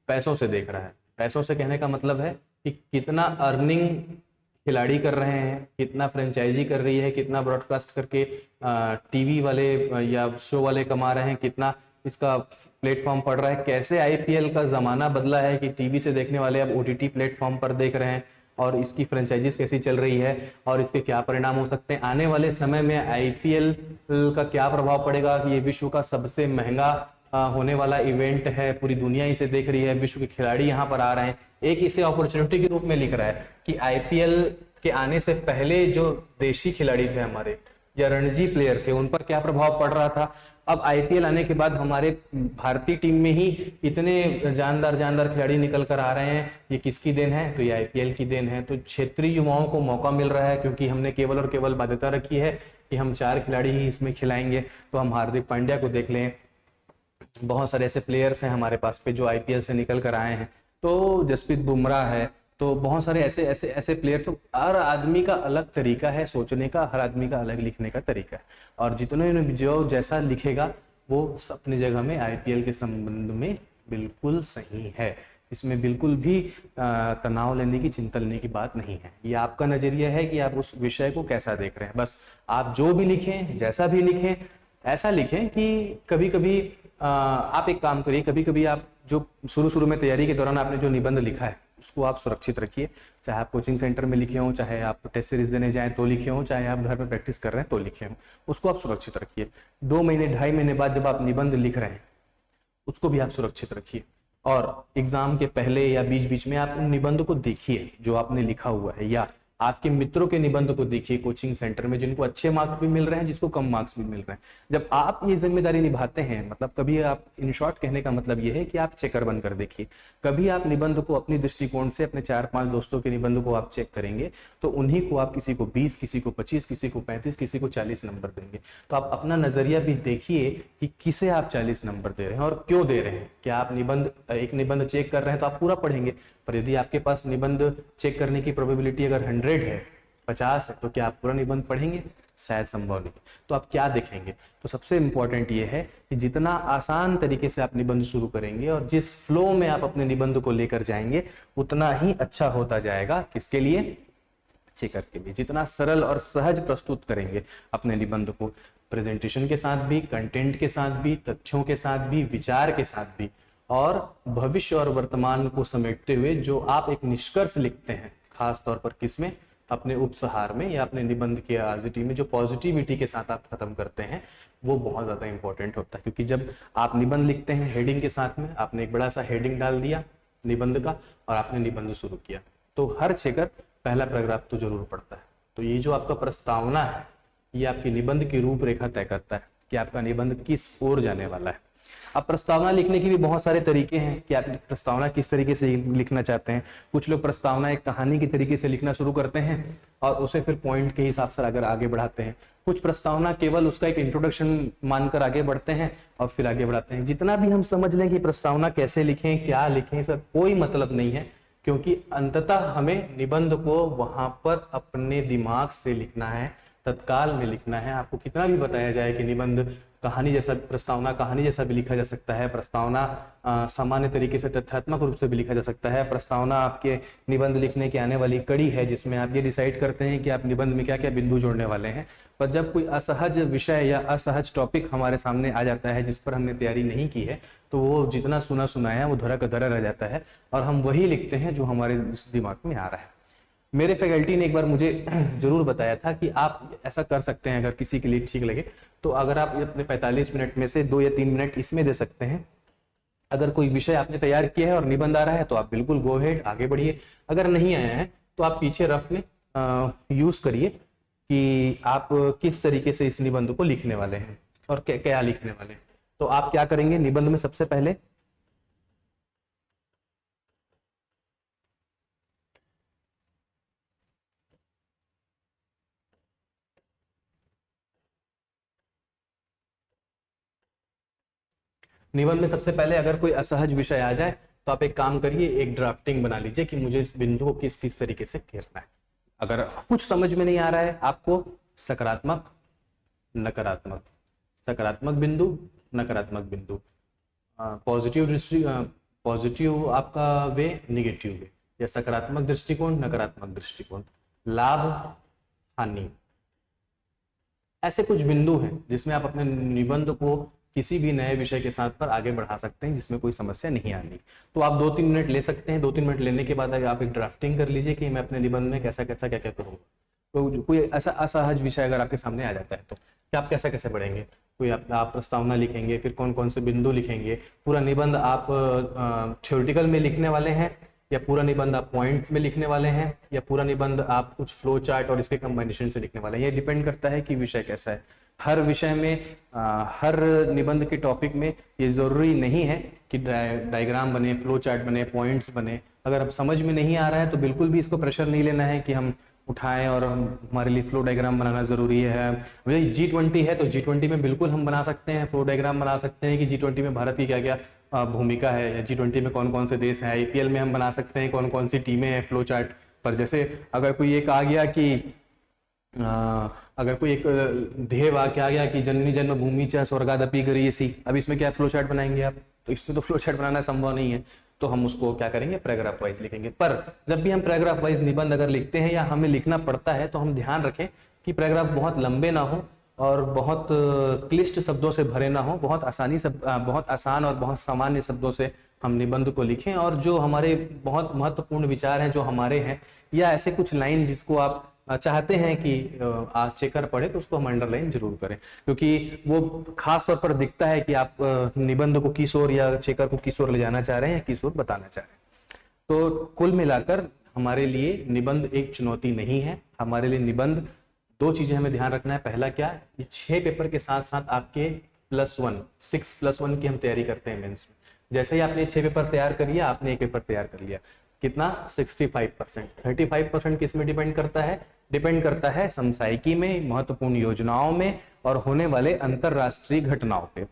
पैसों से देख रहा है। पैसों से कहने का मतलब है कि कितना अर्निंग खिलाड़ी कर रहे हैं, कितना फ्रेंचाइजी कर रही है, कितना ब्रॉडकास्ट करके टीवी वाले या शो वाले कमा रहे हैं, कितना इसका प्लेटफॉर्म पड़ रहा है, कैसे आईपीएल का जमाना बदला है कि टीवी से देखने वाले अब ओटीटी प्लेटफॉर्म पर देख रहे हैं, और इसकी फ्रेंचाइजीज कैसी चल रही है और इसके क्या परिणाम हो सकते हैं आने वाले समय में, आईपीएल का क्या प्रभाव पड़ेगा कि ये विश्व का सबसे महंगा होने वाला इवेंट है, पूरी दुनिया इसे देख रही है, विश्व के खिलाड़ी यहाँ पर आ रहे हैं, एक इसे अपॉर्चुनिटी के रूप में लिख रहा है कि आईपीएल के आने से पहले जो देशी खिलाड़ी थे हमारे या रणजी प्लेयर थे उन पर क्या प्रभाव पड़ रहा था। अब आईपीएल आने के बाद हमारे भारतीय टीम में ही इतने जानदार जानदार खिलाड़ी निकल कर आ रहे हैं, ये किसकी देन है? तो ये आईपीएल की देन है। तो क्षेत्रीय युवाओं को मौका मिल रहा है क्योंकि हमने केवल और केवल बाध्यता रखी है कि हम 4 खिलाड़ी ही इसमें खिलाएंगे। तो हम हार्दिक पांड्या को देख लें, बहुत सारे ऐसे प्लेयर्स हैं हमारे पास पे जो आईपीएल से निकल कर आए हैं, तो जसप्रीत बुमराह है, तो बहुत सारे ऐसे ऐसे ऐसे प्लेयर। तो हर आदमी का अलग तरीका है सोचने का, हर आदमी का अलग लिखने का तरीका है, और जितने जो जैसा लिखेगा वो अपनी जगह में आईपीएल के संबंध में बिल्कुल सही है। इसमें बिल्कुल भी तनाव लेने की, चिंता लेने की बात नहीं है। ये आपका नजरिया है कि आप उस विषय को कैसा देख रहे हैं। बस आप जो भी लिखें, जैसा भी लिखें, ऐसा लिखें कि कभी कभी आप एक काम करिए, कभी कभी आप जो शुरू में तैयारी के दौरान आपने जो निबंध लिखा है उसको आप सुरक्षित रखिए। चाहे आप कोचिंग सेंटर में लिखे हों, चाहे आप टेस्ट सीरीज देने जाएं तो लिखे हों, चाहे आप घर में प्रैक्टिस कर रहे हैं तो लिखे हों, उसको आप सुरक्षित रखिए। 2 महीने 2.5 महीने बाद जब आप निबंध लिख रहे हैं उसको भी आप सुरक्षित रखिए, और एग्जाम के पहले या बीच बीच में आप उन निबंध को देखिए जो आपने लिखा हुआ है, या आपके मित्रों के निबंध को देखिए कोचिंग सेंटर में, जिनको अच्छे मार्क्स भी मिल रहे हैं, जिसको कम मार्क्स भी मिल रहे हैं। जब आप ये जिम्मेदारी निभाते हैं, मतलब कभी आप, इन शॉर्ट कहने का मतलब ये है कि आप चेकर बनकर देखिए। कभी आप निबंध को अपनी दृष्टिकोण से, अपने 4-5 दोस्तों के निबंध को आप चेक करेंगे तो उन्हीं को आप, किसी को 20, किसी को 25, किसी को 35, किसी को 40 नंबर देंगे। तो आप अपना नजरिया भी देखिए कि किसे आप 40 नंबर दे रहे हैं और क्यों दे रहे हैं। क्या आप एक निबंध चेक कर रहे हैं तो आप पूरा पढ़ेंगे, पर यदि आपके पास निबंध चेक करने की प्रोबेबिलिटी अगर 100 है, 50 है, तो क्या आप पूरा निबंध पढ़ेंगे? शायद संभव नहीं। तो आप क्या देखेंगे? तो सबसे इंपॉर्टेंट ये है कि जितना आसान तरीके से आप निबंध शुरू करेंगे और जिस फ्लो में आप अपने निबंध को लेकर जाएंगे उतना ही अच्छा होता जाएगा। किसके लिए? चेकर के लिए। जितना सरल और सहज प्रस्तुत करेंगे अपने निबंध को, प्रेजेंटेशन के साथ भी, कंटेंट के साथ भी, तथ्यों के साथ भी, विचार के साथ भी, और भविष्य और वर्तमान को समेटते हुए जो आप एक निष्कर्ष लिखते हैं, खास तौर पर किसमें? अपने उपसहार में या अपने निबंध के आरजीटी में, जो पॉजिटिविटी के साथ आप खत्म करते हैं, वो बहुत ज्यादा इंपॉर्टेंट होता है। क्योंकि जब आप निबंध लिखते हैं हेडिंग के साथ में, आपने एक बड़ा सा हेडिंग डाल दिया निबंध का और आपने निबंध शुरू किया, तो हर चेकर पहला पैराग्राफ तो जरूर पढ़ता है। तो ये जो आपका प्रस्तावना है, ये आपकी निबंध की रूपरेखा तय करता है कि आपका निबंध किस ओर जाने वाला है। अब प्रस्तावना लिखने के भी बहुत सारे तरीके हैं कि आप प्रस्तावना किस तरीके से लिखना चाहते हैं। कुछ लोग प्रस्तावना एक कहानी की तरीके से लिखना शुरू करते हैं और उसे फिर पॉइंट के हिसाब से अगर आगे बढ़ाते हैं। कुछ प्रस्तावना केवल उसका एक इंट्रोडक्शन मानकर आगे बढ़ते हैं और फिर आगे बढ़ाते हैं। जितना भी हम समझ लें कि प्रस्तावना कैसे लिखें, क्या लिखें, सब कोई मतलब नहीं है, क्योंकि अंततः हमें निबंध को वहां पर अपने दिमाग से लिखना है, तत्काल में लिखना है। आपको कितना भी बताया जाए कि निबंध कहानी जैसा, प्रस्तावना कहानी जैसा भी लिखा जा सकता है, प्रस्तावना सामान्य तरीके से तथ्यात्मक रूप से भी लिखा जा सकता है, प्रस्तावना आपके निबंध लिखने की आने वाली कड़ी है जिसमें आप ये डिसाइड करते हैं कि आप निबंध में क्या क्या बिंदु जोड़ने वाले हैं। पर जब कोई असहज विषय या असहज टॉपिक हमारे सामने आ जाता है जिस पर हमने तैयारी नहीं की है, तो वो जितना सुना सुनाया है वो धरा का धरा रह जाता है और हम वही लिखते हैं जो हमारे दिमाग में आ रहा है। मेरे फैकल्टी ने एक बार मुझे जरूर बताया था कि आप ऐसा कर सकते हैं, अगर किसी के लिए ठीक लगे तो, अगर आप अपने 45 मिनट में से 2 या 3 मिनट इसमें दे सकते हैं। अगर कोई विषय आपने तैयार किया है और निबंध आ रहा है तो आप बिल्कुल गो हेड आगे बढ़िए। अगर नहीं आया है तो आप पीछे रफ में यूज करिए कि आप किस तरीके से इस निबंध को लिखने वाले हैं और क्या लिखने वाले हैं। तो आप क्या करेंगे? निबंध में सबसे पहले अगर कोई असहज विषय आ जाए तो आप एक काम करिए, एक ड्राफ्टिंग बना लीजिए कि मुझे इस बिंदु को किस किस तरीके से घेरना है। अगर कुछ समझ में नहीं आ रहा है आपको, सकारात्मक, नकारात्मक, सकारात्मक बिंदु, नकारात्मक बिंदु, पॉजिटिव आपका वे, निगेटिव वे, या सकारात्मक दृष्टिकोण, नकारात्मक दृष्टिकोण, लाभ हानि, ऐसे कुछ बिंदु हैं जिसमें आप अपने निबंध को किसी भी नए विषय के साथ पर आगे बढ़ा सकते हैं जिसमें कोई समस्या नहीं आनी। तो आप 2-3 मिनट ले सकते हैं। 2-3 मिनट लेने के बाद आप एक ड्राफ्टिंग कर लीजिए कि मैं अपने निबंध में कैसा कैसा क्या क्या करूँगा। तो कोई ऐसा असहज विषय अगर आपके सामने आ जाता है तो कि आप कैसे कैसे बढ़ेंगे, कोई आप प्रस्तावना लिखेंगे, फिर कौन कौन से बिंदु लिखेंगे, पूरा निबंध आप थ्योरेटिकल में लिखने वाले हैं या पूरा निबंध आप पॉइंट्स में लिखने वाले हैं या पूरा निबंध आप कुछ फ्लो चार्ट और इसके कंबाइनेशन से लिखने वाले हैं, ये डिपेंड करता है कि विषय कैसा है। हर विषय में हर निबंध के टॉपिक में ये जरूरी नहीं है कि डायग्राम बने, फ्लो चार्ट बने, पॉइंट्स बने। अगर अब समझ में नहीं आ रहा है तो बिल्कुल भी इसको प्रेशर नहीं लेना है कि हम उठाएं और हमारे लिए फ्लो डायग्राम बनाना जरूरी है। G20 है तो G20 में बिल्कुल हम बना सकते हैं, फ्लो डायग्राम बना सकते हैं कि G20 में भारत की क्या क्या भूमिका है, या G20 में कौन कौन से देश हैं। IPL में हम बना सकते हैं कौन कौन सी टीमें हैं फ्लो चार्ट पर। जैसे अगर कोई एक आ गया कि अगर कोई एक ध्येय वाक्य आ गया कि जननी जन्मभूमि च स्वर्गादपि गरीयसी, अब इसमें क्या फ्लो चार्ट बनाएंगे आप? तो इसमें तो फ्लो चार्ट बनाना संभव नहीं है, तो हम उसको क्या करेंगे, पैराग्राफ वाइज लिखेंगे। पर जब भी हम पैराग्राफ वाइज निबंध अगर लिखते हैं या हमें लिखना पड़ता है तो हम ध्यान रखें कि पैराग्राफ बहुत लंबे ना हो और बहुत क्लिष्ट शब्दों से भरे ना हो, बहुत आसान और बहुत सामान्य शब्दों से हम निबंध को लिखें। और जो हमारे बहुत महत्वपूर्ण विचार हैं, जो हमारे हैं, या ऐसे कुछ लाइन जिसको आप चाहते हैं कि चेकर पढ़े, तो उसको हम अंडरलाइन जरूर करें, क्योंकि वो खास तौर पर दिखता है कि आप निबंध को किस ओर या चेकर को किस ओर ले जाना चाह रहे हैं या किस ओर बताना चाह रहे हैं। तो कुल मिलाकर हमारे लिए निबंध एक चुनौती नहीं है। हमारे लिए निबंध 2 चीजें हमें ध्यान रखना है। पहला क्या, ये 6 पेपर के साथ साथ आपके +1 6+1 की हम तैयारी करते हैं मेंस में। जैसे ही आपने 6 पेपर तैयार कर लिया, आपने एक पेपर तैयार कर लिया, कितना 65%। 35% किस में डिपेंड करता है? डिपेंड करता है समसामयिकी में, महत्वपूर्ण योजनाओं में और होने वाले अंतरराष्ट्रीय घटनाओं पे।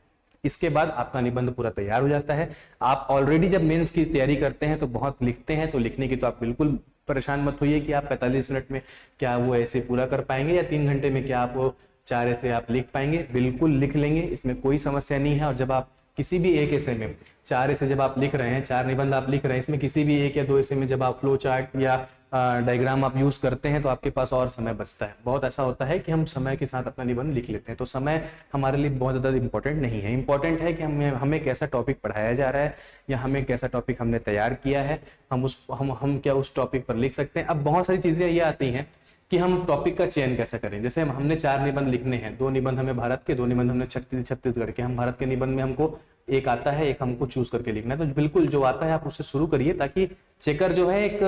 इसके बाद आपका निबंध पूरा तैयार हो जाता है। आप ऑलरेडी जब मेंस की तैयारी करते हैं तो बहुत लिखते हैं, तो लिखने की तो आप बिल्कुल परेशान मत होइए कि आप 45 मिनट में क्या वो ऐसे पूरा कर पाएंगे या 3 घंटे में क्या आप वो 4 ऐसे आप लिख पाएंगे। बिल्कुल लिख लेंगे, इसमें कोई समस्या नहीं है। और जब आप किसी भी एक ऐसे में 4 ऐसे जब आप लिख रहे हैं, 4 निबंध आप लिख रहे हैं, इसमें किसी भी 1 या 2 ऐसे में जब आप फ्लो चार्ट या डायग्राम आप यूज करते हैं तो आपके पास और समय बचता है। बहुत ऐसा होता है कि हम समय के साथ अपना निबंध लिख लेते हैं, तो समय हमारे लिए बहुत ज्यादा इंपॉर्टेंट नहीं है। इंपॉर्टेंट है कि हमें कैसा टॉपिक पढ़ाया जा रहा है या हमें कैसा टॉपिक हमने तैयार किया है, हम क्या उस टॉपिक पर लिख सकते हैं। अब बहुत सारी चीजें ये आती हैं कि हम टॉपिक का चयन कैसे करें। जैसे हमने 4 निबंध लिखने हैं, 2 निबंध हमें भारत के, 2 निबंध हमने छत्तीसगढ़ के। हम भारत के निबंध में हमको एक आता है, एक हमको चूज करके लिखना है, तो बिल्कुल जो आता है आप उससे शुरू करिए, ताकि चेकर जो है एक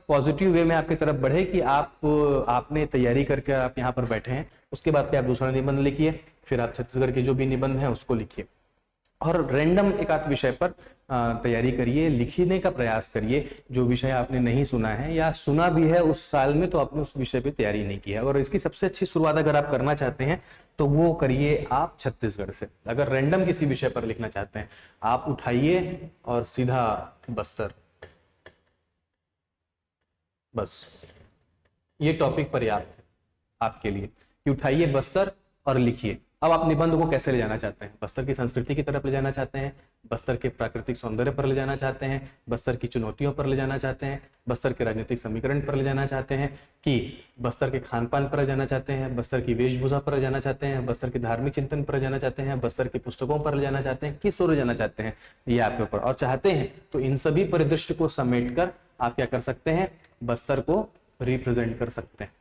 पॉजिटिव वे में आपकी तरफ बढ़े कि आपने तैयारी करके आप यहाँ पर बैठे हैं। उसके बाद आप दूसरा निबंध लिखिए, फिर आप छत्तीसगढ़ के जो भी निबंध है उसको लिखिए और रैंडम एक आध विषय पर तैयारी करिए, लिखने का प्रयास करिए। जो विषय आपने नहीं सुना है या सुना भी है उस साल में, तो आपने उस विषय पे तैयारी नहीं की है। और इसकी सबसे अच्छी शुरुआत अगर आप करना चाहते हैं तो वो करिए आप छत्तीसगढ़ से। अगर रैंडम किसी विषय पर लिखना चाहते हैं, आप उठाइए और सीधा बस्तर, बस ये टॉपिक पर्याप्त है आपके लिए कि उठाइए बस्तर और लिखिए। अब आप निबंध को कैसे ले जाना चाहते हैं? बस्तर की संस्कृति की तरफ ले जाना चाहते हैं, बस्तर के प्राकृतिक सौंदर्य पर ले जाना चाहते हैं, बस्तर की चुनौतियों पर ले जाना चाहते हैं, बस्तर के राजनीतिक समीकरण पर ले जाना चाहते हैं, कि बस्तर के खान पान पर ले जाना चाहते हैं, बस्तर की वेशभूषा पर ले जाना चाहते हैं, बस्तर के धार्मिक चिंतन पर ले जाना चाहते हैं, बस्तर की पुस्तकों पर ले जाना चाहते हैं, किस ओर ले जाना चाहते हैं ये आपके ऊपर। और चाहते हैं तो इन सभी परिदृश्य को समेट कर आप क्या कर सकते हैं, बस्तर को रिप्रेजेंट कर सकते हैं।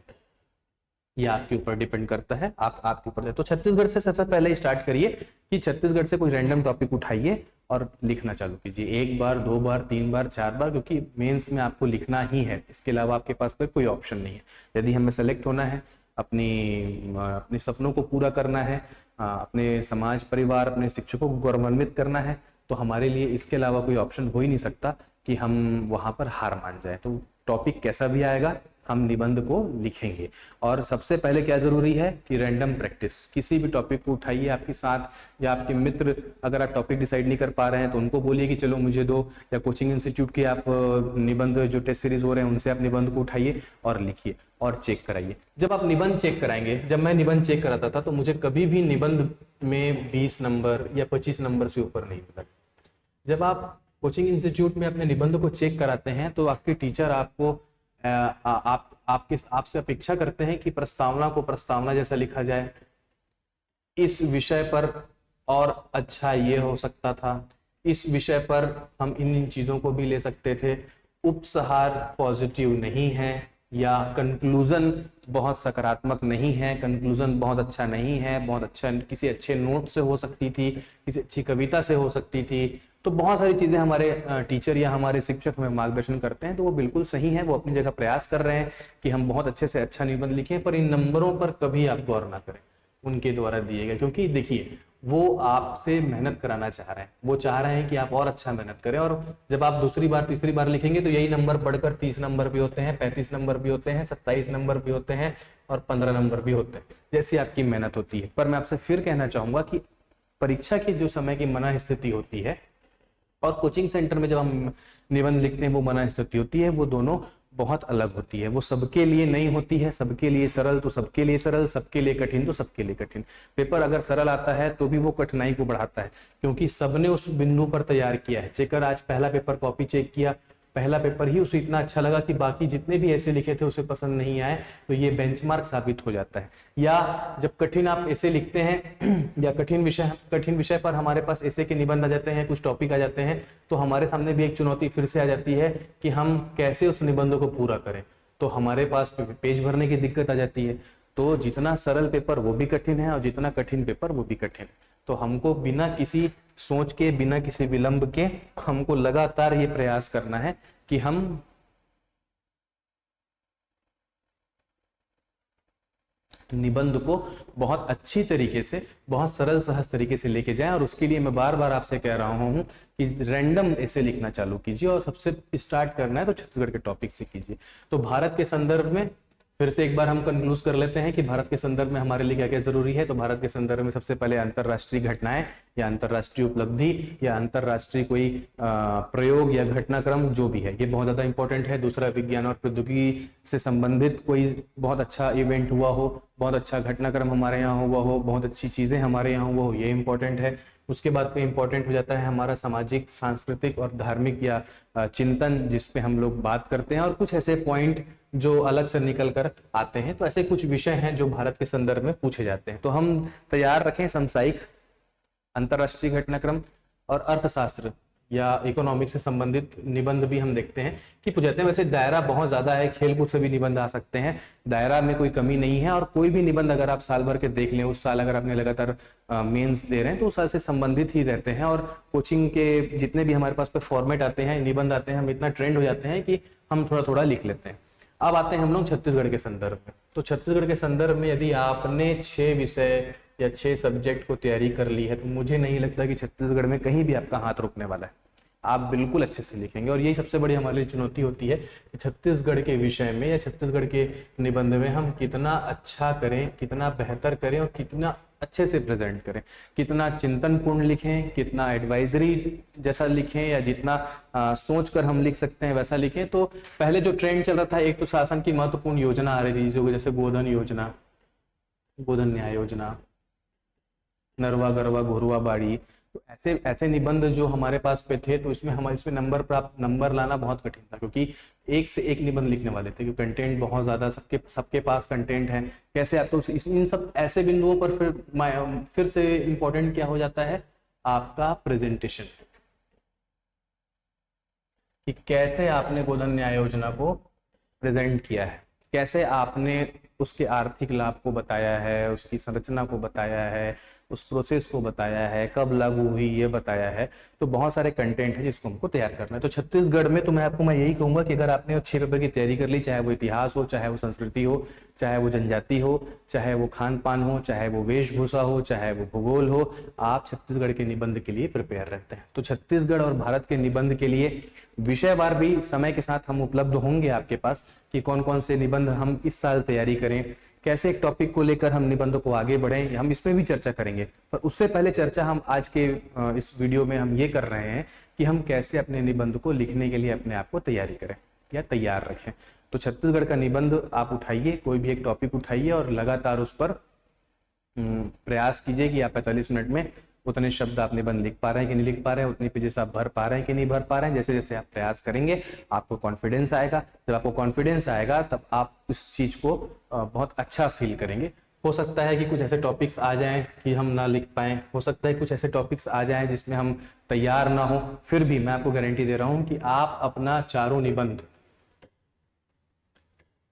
ये आपके ऊपर डिपेंड करता है, आपके ऊपर है। तो छत्तीसगढ़ से सबसे पहले स्टार्ट करिए कि छत्तीसगढ़ से कोई रैंडम टॉपिक उठाइए और लिखना चालू कीजिए। 1 बार, 2 बार, 3 बार, 4 बार, क्योंकि मेंस में आपको लिखना ही है, इसके अलावा आपके पास पर कोई ऑप्शन नहीं है। यदि हमें सेलेक्ट होना है, अपने सपनों को पूरा करना है, अपने समाज, परिवार, अपने शिक्षकों को गौरवान्वित करना है, तो हमारे लिए इसके अलावा कोई ऑप्शन हो ही नहीं सकता कि हम वहां पर हार मान जाए। तो टॉपिक कैसा भी आएगा, हम निबंध को लिखेंगे। और सबसे पहले क्या जरूरी है कि रैंडम प्रैक्टिस। किसी भी टॉपिक को उठाइए, आपके साथ या आपके मित्र, अगर आप टॉपिक डिसाइड नहीं कर पा रहे हैं तो उनको बोलिए कि चलो मुझे दो, या कोचिंग इंस्टीट्यूट के आप निबंध जो टेस्ट सीरीज हो रहे हैं उनसे आप निबंध को उठाइए और लिखिए और चेक कराइए। जब आप निबंध चेक कराएंगे, जब मैं निबंध चेक कराता था तो मुझे कभी भी निबंध में 20 नंबर या 25 नंबर से ऊपर नहीं मिला। जब आप कोचिंग इंस्टीट्यूट में अपने निबंध को चेक कराते हैं तो आपके टीचर आपको आपसे अपेक्षा करते हैं कि प्रस्तावना को प्रस्तावना जैसा लिखा जाए, इस विषय पर और अच्छा ये हो सकता था, इस विषय पर हम इन चीजों को भी ले सकते थे, उपसंहार पॉजिटिव नहीं है, या कंक्लूजन बहुत सकारात्मक नहीं है, कंक्लूजन बहुत अच्छा नहीं है, बहुत अच्छा किसी अच्छे नोट से हो सकती थी, किसी अच्छी कविता से हो सकती थी। तो बहुत सारी चीजें हमारे टीचर या हमारे शिक्षक हमें मार्गदर्शन करते हैं, तो वो बिल्कुल सही है, वो अपनी जगह प्रयास कर रहे हैं कि हम बहुत अच्छे से अच्छा निबंध लिखें, पर इन नंबरों पर कभी आप गौर ना करें उनके द्वारा दिए गए, क्योंकि देखिए वो आपसे मेहनत कराना चाह रहे हैं, वो चाह रहे हैं कि आप और अच्छा मेहनत करें, और जब आप दूसरी बार तीसरी बार लिखेंगे तो यही नंबर बढ़कर 30 नंबर भी होते हैं, 35 नंबर भी होते हैं, 27 नंबर भी होते हैं, और 15 नंबर भी होते हैं, जैसी आपकी मेहनत होती है। पर मैं आपसे फिर कहना चाहूंगा कि परीक्षा की जो समय की मना स्थिति होती है और कोचिंग सेंटर में जब हम निबंध लिखते हैं वो मना स्थिति होती है, वो दोनों बहुत अलग होती है। वो सबके लिए नहीं होती है, सबके लिए सरल तो सबके लिए सरल, सबके लिए कठिन तो सबके लिए कठिन। पेपर अगर सरल आता है तो भी वो कठिनाई को बढ़ाता है, क्योंकि सबने उस बिंदु पर तैयार किया है। चेकर आज पहला पेपर कॉपी चेक किया, पहला पेपर ही उसे इतना अच्छा लगा कि बाकी जितने भी ऐसे लिखे थे उसे पसंद नहीं आए, तो ये बेंचमार्क साबित हो जाता है। या जब कठिन आप ऐसे लिखते हैं या कठिन विषय पर हमारे पास ऐसे के निबंध आ जाते हैं, कुछ टॉपिक आ जाते हैं, तो हमारे सामने भी एक चुनौती फिर से आ जाती है कि हम कैसे उस निबंध को पूरा करें। तो हमारे पास पेज भरने की दिक्कत आ जाती है। तो जितना सरल पेपर वो भी कठिन है और जितना कठिन पेपर वो भी कठिन। तो हमको बिना किसी सोच के, बिना किसी विलंब के हमको लगातार ये प्रयास करना है कि हम निबंध को बहुत अच्छी तरीके से, बहुत सरल सहज तरीके से लेके जाएं। और उसके लिए मैं बार बार आपसे कह रहा हूं कि रैंडम ऐसे लिखना चालू कीजिए, और सबसे स्टार्ट करना है तो छत्तीसगढ़ के टॉपिक से कीजिए। तो भारत के संदर्भ में फिर से एक बार हम कंक्लूज कर लेते हैं कि भारत के संदर्भ में हमारे लिए क्या क्या जरूरी है। तो भारत के संदर्भ में सबसे पहले अंतरराष्ट्रीय घटनाएं या अंतरराष्ट्रीय उपलब्धि या अंतरराष्ट्रीय कोई प्रयोग या घटनाक्रम जो भी है, ये बहुत ज्यादा इंपॉर्टेंट है। दूसरा, विज्ञान और प्रौद्योगिकी से संबंधित कोई बहुत अच्छा इवेंट हुआ हो, बहुत अच्छा घटनाक्रम हमारे यहाँ हुआ हो, बहुत अच्छी चीजें हमारे यहाँ हुआ हो, ये इंपॉर्टेंट है। उसके बाद पे इंपॉर्टेंट हो जाता है हमारा सामाजिक, सांस्कृतिक और धार्मिक या चिंतन, जिसपे हम लोग बात करते हैं, और कुछ ऐसे पॉइंट जो अलग से निकल कर आते हैं। तो ऐसे कुछ विषय हैं जो भारत के संदर्भ में पूछे जाते हैं। तो हम तैयार रखें समसामयिक, अंतरराष्ट्रीय घटनाक्रम और अर्थशास्त्र या इकोनॉमिक्स से संबंधित निबंध भी हम देखते हैं कि पूछ जाते हैं। वैसे दायरा बहुत ज्यादा है, खेलकूद से भी निबंध आ सकते हैं, दायरा में कोई कमी नहीं है। और कोई भी निबंध अगर आप साल भर के देख लें, उस साल अगर आपने लगातार मेंस दे रहे हैं तो उस साल से संबंधित ही रहते हैं। और कोचिंग के जितने भी हमारे पास पे फॉर्मेट आते हैं, निबंध आते हैं, हम इतना ट्रेंड हो जाते हैं कि हम थोड़ा थोड़ा लिख लेते हैं। अब आते हैं हम लोग छत्तीसगढ़ के संदर्भ में। तो छत्तीसगढ़ के संदर्भ में यदि आपने 6 विषय या 6 सब्जेक्ट को तैयारी कर ली है, तो मुझे नहीं लगता कि छत्तीसगढ़ में कहीं भी आपका हाथ रुकने वाला है। आप बिल्कुल अच्छे से लिखेंगे। और यही सबसे बड़ी हमारे लिए चुनौती होती है कि छत्तीसगढ़ के विषय में या छत्तीसगढ़ के निबंध में हम कितना अच्छा करें, कितना बेहतर करें और कितना अच्छे से प्रेजेंट करें, कितना चिंतनपूर्ण लिखें, कितना एडवाइजरी जैसा लिखें, या जितना सोच कर हम लिख सकते हैं वैसा लिखें। तो पहले जो ट्रेंड चल रहा था, एक तो शासन की महत्वपूर्ण योजना आ रही थी, जो जैसे गोधन योजना, गोधन न्याय योजना, नरवा गरवा घुरवा बाड़ी, तो ऐसे निबंध जो हमारे पास पे थे, तो इसमें नंबर लाना बहुत कठिन था, क्योंकि एक से एक निबंध लिखने वाले थे, क्योंकि कंटेंट बहुत ज्यादा, सबके पास कंटेंट है। कैसे आप, तो इन सब ऐसे बिंदुओं पर फिर से इंपॉर्टेंट क्या हो जाता है, आपका प्रेजेंटेशन, कि कैसे आपने गोधन न्याय योजना को प्रेजेंट किया है, कैसे आपने उसके आर्थिक लाभ को बताया है, उसकी संरचना को बताया है, उस प्रोसेस को बताया है, कब लागू हुई ये बताया है। तो बहुत सारे कंटेंट है जिसको हमको तैयार करना है। तो छत्तीसगढ़ में तो मैं यही कहूंगा कि अगर आपने 6 पेपर की तैयारी कर ली, चाहे वो इतिहास हो, चाहे वो संस्कृति हो, चाहे वो जनजाति हो, चाहे वो खान पान हो, चाहे वो वेशभूषा हो, चाहे वो भूगोल हो, आप छत्तीसगढ़ के निबंध के लिए प्रिपेयर रहते हैं। तो छत्तीसगढ़ और भारत के निबंध के लिए विषयवार भी समय के साथ हम उपलब्ध होंगे आपके पास, कि कौन कौन से निबंध हम इस साल तैयारी करें, कैसे एक टॉपिक को लेकर हम निबंध को आगे बढ़ें, हम इसमें भी चर्चा करेंगे। पर उससे पहले चर्चा हम आज के इस वीडियो में हम ये कर रहे हैं कि हम कैसे अपने निबंध को लिखने के लिए अपने आप को तैयारी करें या तैयार रखें। तो छत्तीसगढ़ का निबंध आप उठाइए, कोई भी एक टॉपिक उठाइए और लगातार उस पर प्रयास कीजिए कि आप 45 मिनट में उतने शब्द आप निबंध लिख पा रहे हैं कि नहीं लिख पा रहे हैं, उतनी पेजेस आप भर पा रहे हैं कि नहीं भर पा रहे हैं। जैसे जैसे आप प्रयास करेंगे आपको कॉन्फिडेंस आएगा, जब आपको कॉन्फिडेंस आएगा तब आप इस चीज को बहुत अच्छा फील करेंगे। हो सकता है कि कुछ ऐसे टॉपिक्स आ जाएं कि हम ना लिख पाएं, हो सकता है कुछ ऐसे टॉपिक्स आ जाएं जिसमें हम तैयार ना हो, फिर भी मैं आपको गारंटी दे रहा हूं कि आप अपना चारों निबंध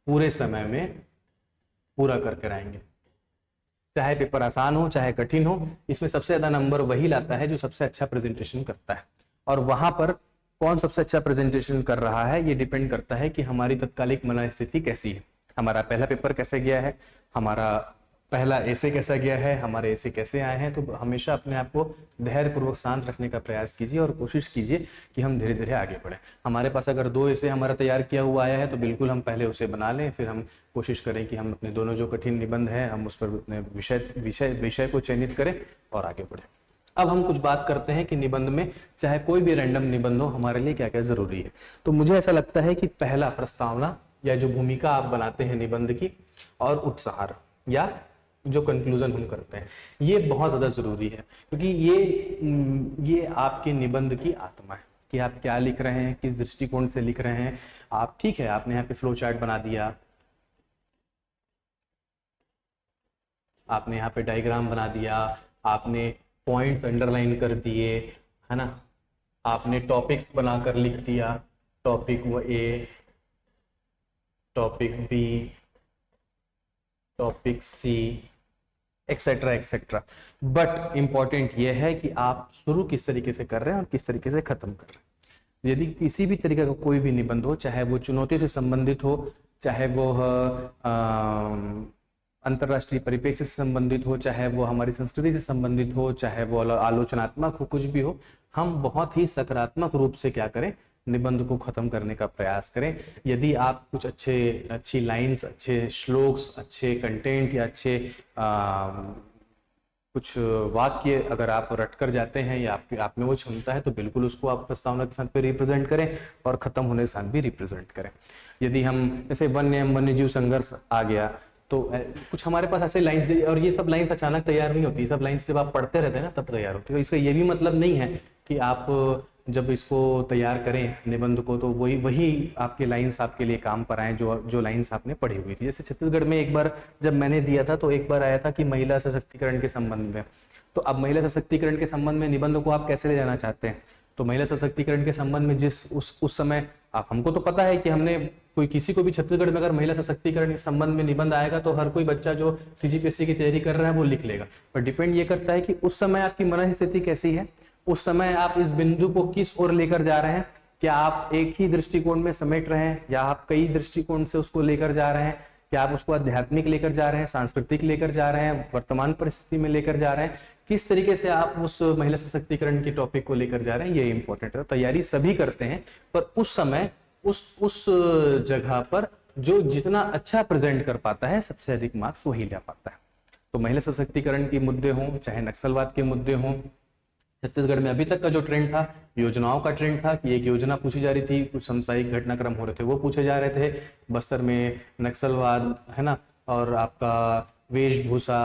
पूरे समय में पूरा करके आएंगे। चाहे पेपर आसान हो चाहे कठिन हो, इसमें सबसे ज्यादा नंबर वही लाता है जो सबसे अच्छा प्रेजेंटेशन करता है। और वहां पर कौन सबसे अच्छा प्रेजेंटेशन कर रहा है ये डिपेंड करता है कि हमारी तत्कालिक मनस्थिति कैसी है, हमारा पहला पेपर कैसे गया है, हमारा पहला ऐसे कैसा गया है, हमारे ऐसे कैसे आए हैं। तो हमेशा अपने आप को धैर्यपूर्वक शांत रखने का प्रयास कीजिए और कोशिश कीजिए कि हम धीरे धीरे आगे बढ़ें। हमारे पास अगर 2 ऐसे हमारा तैयार किया हुआ आया है तो बिल्कुल हम पहले उसे बना लें, फिर हम कोशिश करें कि हम अपने दोनों जो कठिन निबंध हैं हम उस पर अपने विषय को चयनित करें और आगे बढ़ें। अब हम कुछ बात करते हैं कि निबंध में चाहे कोई भी रैंडम निबंध हो हमारे लिए क्या क्या जरूरी है। तो मुझे ऐसा लगता है कि पहला प्रस्तावना या जो भूमिका आप बनाते हैं निबंध की और उपसंहार या जो कंक्लूजन हम करते हैं ये बहुत ज्यादा जरूरी है, क्योंकि ये आपके निबंध की आत्मा है कि आप क्या लिख रहे हैं, किस दृष्टिकोण से लिख रहे हैं आप। ठीक है, आपने यहाँ पे फ्लो चार्ट बना दिया, आपने यहाँ पे डायग्राम बना दिया, आपने पॉइंट्स अंडरलाइन कर दिए, है ना, आपने टॉपिक्स बनाकर लिख दिया, topic A, topic B, topic C, etcetera etcetera. But important यह है कि आप शुरू किस तरीके से कर रहे हैं और किस तरीके से खत्म कर रहे हैं। यदि किसी भी तरीके का कोई भी निबंध हो, चाहे वो चुनौती से संबंधित हो, चाहे वो अंतरराष्ट्रीय परिप्रेक्ष्य से संबंधित हो, चाहे वो हमारी संस्कृति से संबंधित हो, चाहे वो आलोचनात्मक हो, कुछ भी हो, हम बहुत ही सकारात्मक रूप से क्या करें, निबंध को खत्म करने का प्रयास करें। यदि आप कुछ अच्छी लाइंस, अच्छे श्लोक्स, अच्छे कंटेंट या अच्छे कुछ वाक्य अगर आप रट कर जाते हैं या आप में वो क्षमता है तो बिल्कुल उसको आप प्रस्तावना के साथ पे रिप्रेजेंट करें और खत्म होने के साथ भी रिप्रेजेंट करें। यदि हम जैसे वन्य जीव संघर्ष आ गया तो कुछ हमारे पास ऐसे लाइंस, और ये सब लाइंस अचानक तैयार नहीं होती, सब लाइंस जब आप पढ़ते रहते हैं ना तब तैयार होती है। इसका ये भी मतलब नहीं है कि आप जब इसको तैयार करें निबंध को तो वही आपके लाइंस आपके लिए काम पर आए जो लाइंस आपने पढ़ी हुई थी। जैसे छत्तीसगढ़ में एक बार जब मैंने दिया था तो एक बार आया था कि महिला सशक्तिकरण के संबंध में, तो अब महिला सशक्तिकरण के संबंध में निबंध को आप कैसे ले जाना चाहते हैं। तो महिला सशक्तिकरण के संबंध में जिस उस समय आप, हमको तो पता है कि हमने कोई किसी को भी छत्तीसगढ़ में अगर महिला सशक्तिकरण के संबंध में निबंध आएगा तो हर कोई बच्चा जो सीजीपीएससी की तैयारी कर रहा है वो लिख लेगा। पर डिपेंड ये करता है कि उस समय आपकी मनस्थिति कैसी है, उस समय आप इस बिंदु को किस ओर लेकर जा रहे हैं। क्या आप एक ही दृष्टिकोण में समेट रहे हैं या आप कई दृष्टिकोण से उसको लेकर जा रहे हैं, क्या आप उसको आध्यात्मिक लेकर जा रहे हैं, सांस्कृतिक लेकर जा रहे हैं, वर्तमान परिस्थिति में लेकर जा रहे हैं, किस तरीके से आप उस महिला सशक्तिकरण के टॉपिक को लेकर जा रहे हैं, ये इंपॉर्टेंट है। तैयारी सभी करते हैं पर उस समय उस जगह पर जो जितना अच्छा प्रेजेंट कर पाता है सबसे अधिक मार्क्स वही ले पाता है। तो महिला सशक्तिकरण के मुद्दे हों चाहे नक्सलवाद के मुद्दे हों, छत्तीसगढ़ में अभी तक का जो ट्रेंड था, योजनाओं का ट्रेंड था कि एक योजना पूछी जा रही थी, कुछ सामसायिक घटनाक्रम हो रहे थे वो पूछे जा रहे थे, बस्तर में नक्सलवाद, है ना, और आपका वेशभूषा,